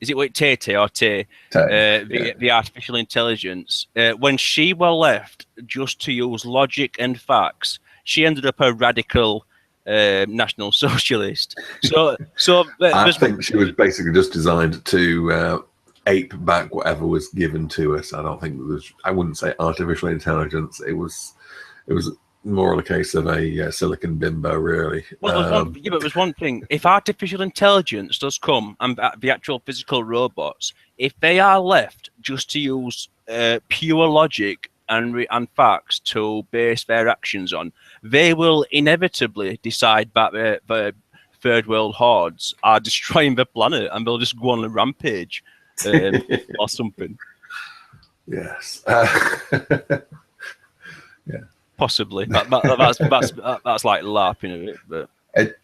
Is it what Tay or Tay? The artificial intelligence. When she was left just to use logic and facts, she ended up a radical National Socialist. So I think she was basically just designed to ape back whatever was given to us. I don't think there was. I wouldn't say artificial intelligence. It was more of a case of a silicon bimbo, really. Well, but there's one thing. If artificial intelligence does come and the actual physical robots, if they are left just to use pure logic and facts to base their actions on, they will inevitably decide that the third world hordes are destroying the planet, and they'll just go on a rampage or something. Yes. Yeah. Possibly. That's like LARPing of it, but it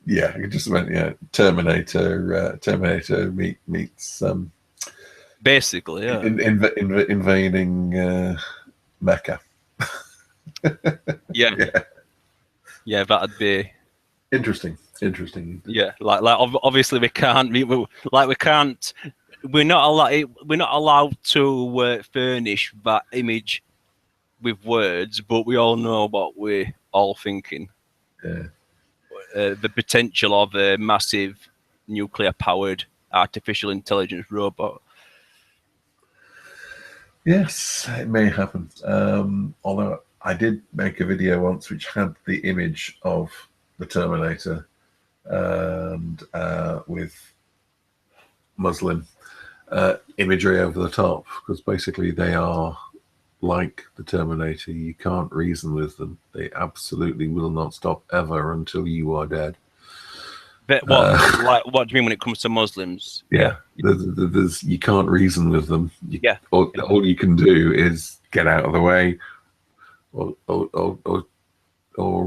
just went Terminator meets basically invading Mecca. Yeah, that'd be interesting. Yeah, like obviously we can't. We're not allowed to furnish that image with words, but we all know what we're all thinking. The potential of a massive nuclear-powered artificial intelligence robot. Yes, it may happen. Although I did make a video once which had the image of the Terminator and with Muslim imagery over the top, because basically they are like the Terminator. You can't reason with them. They absolutely will not stop ever until you are dead. But what do you mean when it comes to Muslims? Yeah. There's you can't reason with them. All you can do is get out of the way, or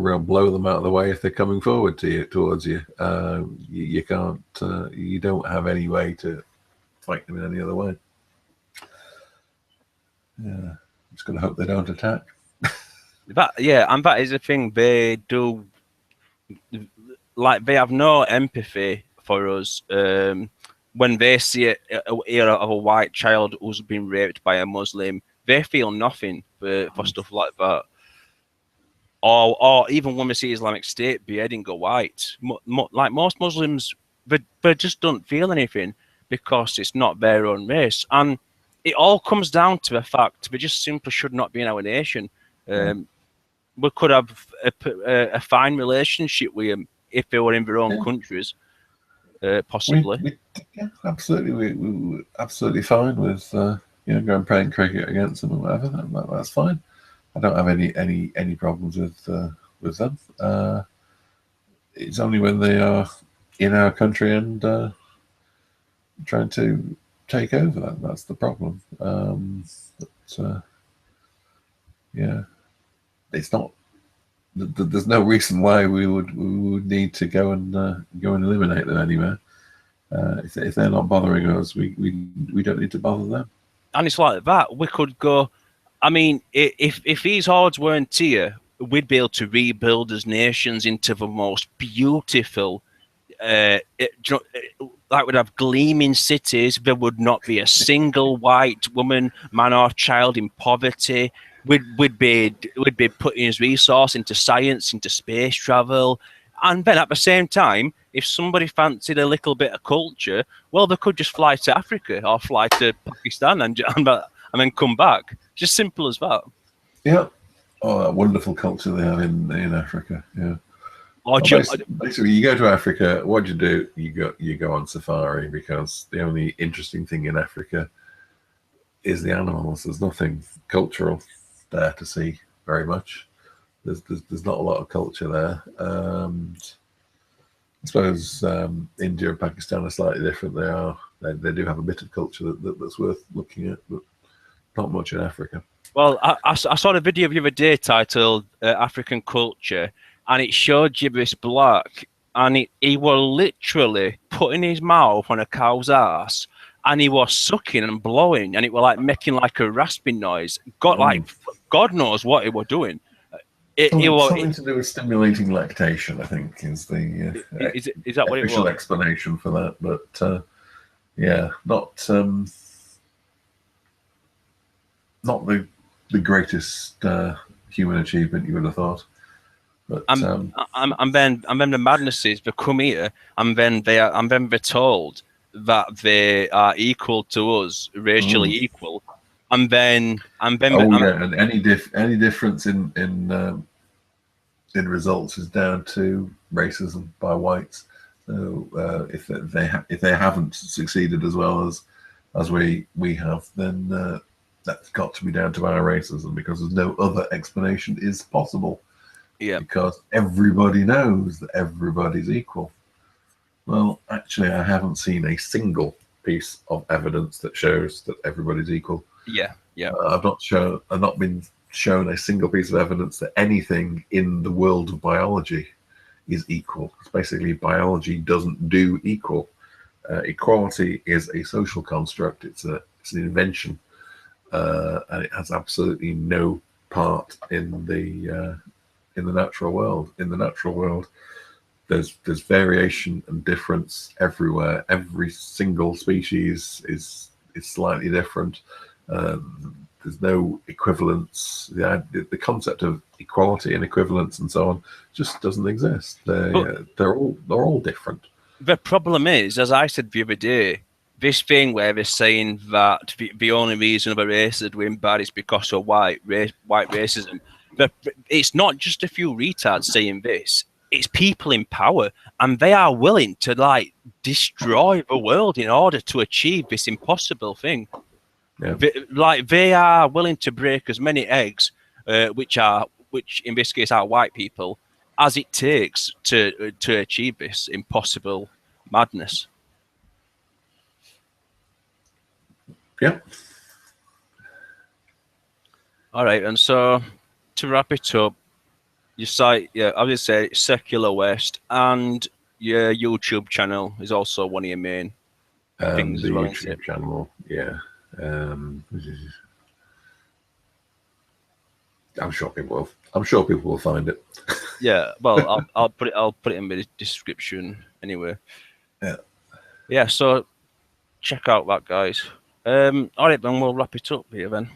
or blow them out of the way if they're coming forward towards you. You can't. You don't have any way to fight them in any other way. Yeah, just got to hope they don't attack. And that is the thing. They do, like, they have no empathy for us. When they see a era of a white child who's been raped by a Muslim, they feel nothing for stuff like that. Or even when we see Islamic State beheading a white, like most Muslims, they just don't feel anything because it's not their own race. And it all comes down to the fact they just simply should not be in our nation. We could have a fine relationship with them if they were in their own countries, possibly. Yeah, absolutely. We absolutely fine with going playing cricket against them or whatever. That's fine. I don't have any problems with them. It's only when they are in our country and trying to take over that's the problem. Yeah, it's not. There's no reason why we would need to go and eliminate them anywhere. If they're not bothering us, we don't need to bother them. And it's like that. We could go. I mean, if these hordes weren't here, we'd be able to rebuild as nations into the most beautiful. Like we'd have gleaming cities. There would not be a single white woman, man, or child in poverty. We'd be putting his resource into science, into space travel, and then at the same time, if somebody fancied a little bit of culture, well, they could just fly to Africa or fly to Pakistan and then come back. Just simple as that. Yeah. Oh, that wonderful culture they have in Africa. Yeah. Basically, you go to Africa. What do? You go on safari, because the only interesting thing in Africa is the animals. There's nothing cultural there to see very much. There's not a lot of culture there. I suppose India and Pakistan are slightly different. They do have a bit of culture that's worth looking at, but not much in Africa. Well, I saw a video the other day titled African Culture, and it showed you this bloke, and he was literally putting his mouth on a cow's ass, and he was sucking and blowing, and it was like making like a rasping noise. God knows what he was doing. Something to do with stimulating lactation, I think, is the is that what it was? Official explanation for that. But yeah, not the greatest human achievement you would have thought. But and then the madness is they come here, and then they're told that they are equal to us, racially equal, and any difference in results is down to racism by whites. So if they haven't succeeded as well as we have, then that's got to be down to our racism, because there's no other explanation is possible. Yeah. Because everybody knows that everybody's equal. Well, actually, I haven't seen a single piece of evidence that shows that everybody's equal. Yeah. I've not been shown a single piece of evidence that anything in the world of biology is equal. It's basically, biology doesn't do equal. Equality is a social construct. It's an invention, and it has absolutely no part in the natural world. In the natural world, there's variation and difference everywhere. Every single species is slightly different. There's no equivalence. The concept of equality and equivalence and so on just doesn't exist. They're all different. The problem is, as I said the other day, this thing where they're saying that the only reason other races are doing bad is because of white racism. But it's not just a few retards saying this. It's people in power, and they are willing to like destroy the world in order to achieve this impossible thing. Yeah. They are willing to break as many eggs, which in this case are white people, as it takes to achieve this impossible madness. Yep. All right, and so to wrap it up, Your site, yeah, I would say Secular West, and your YouTube channel is also one of your main things The as well, isn't it? YouTube channel, yeah. I'm sure people will find it. Yeah, well, I'll put it in the description anyway. Yeah. Yeah, so check out that, guys. All right, then we'll wrap it up here then.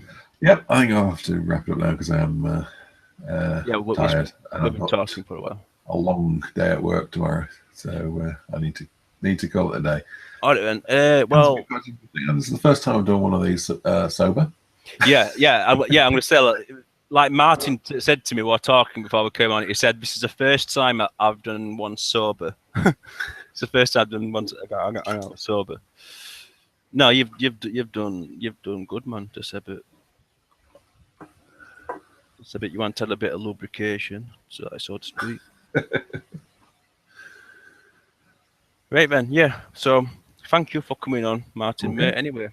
Yep, I think I'll have to wrap it up now because I'm tired. And We've I've been got talking for a while. a long day at work tomorrow, so I need to call it a day. All right, then. Well, this is the first time I've done one of these sober. yeah. I'm going to say, like Martin said to me while talking before we came on. He said, "This is the first time I've done one sober." It's the first time I've done one sober. No, you've done good, man. Just a bit. You want to tell a bit of lubrication, so to speak. Right then, yeah. So thank you for coming on, Martin, Okay. mate. Anyway,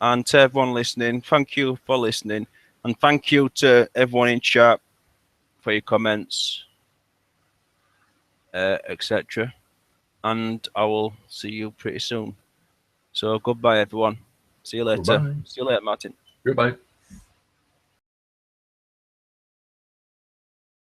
and to everyone listening, thank you for listening, and thank you to everyone in chat for your comments, etc. And I will see you pretty soon. So goodbye, everyone. See you later. Goodbye. See you later, Martin. Goodbye.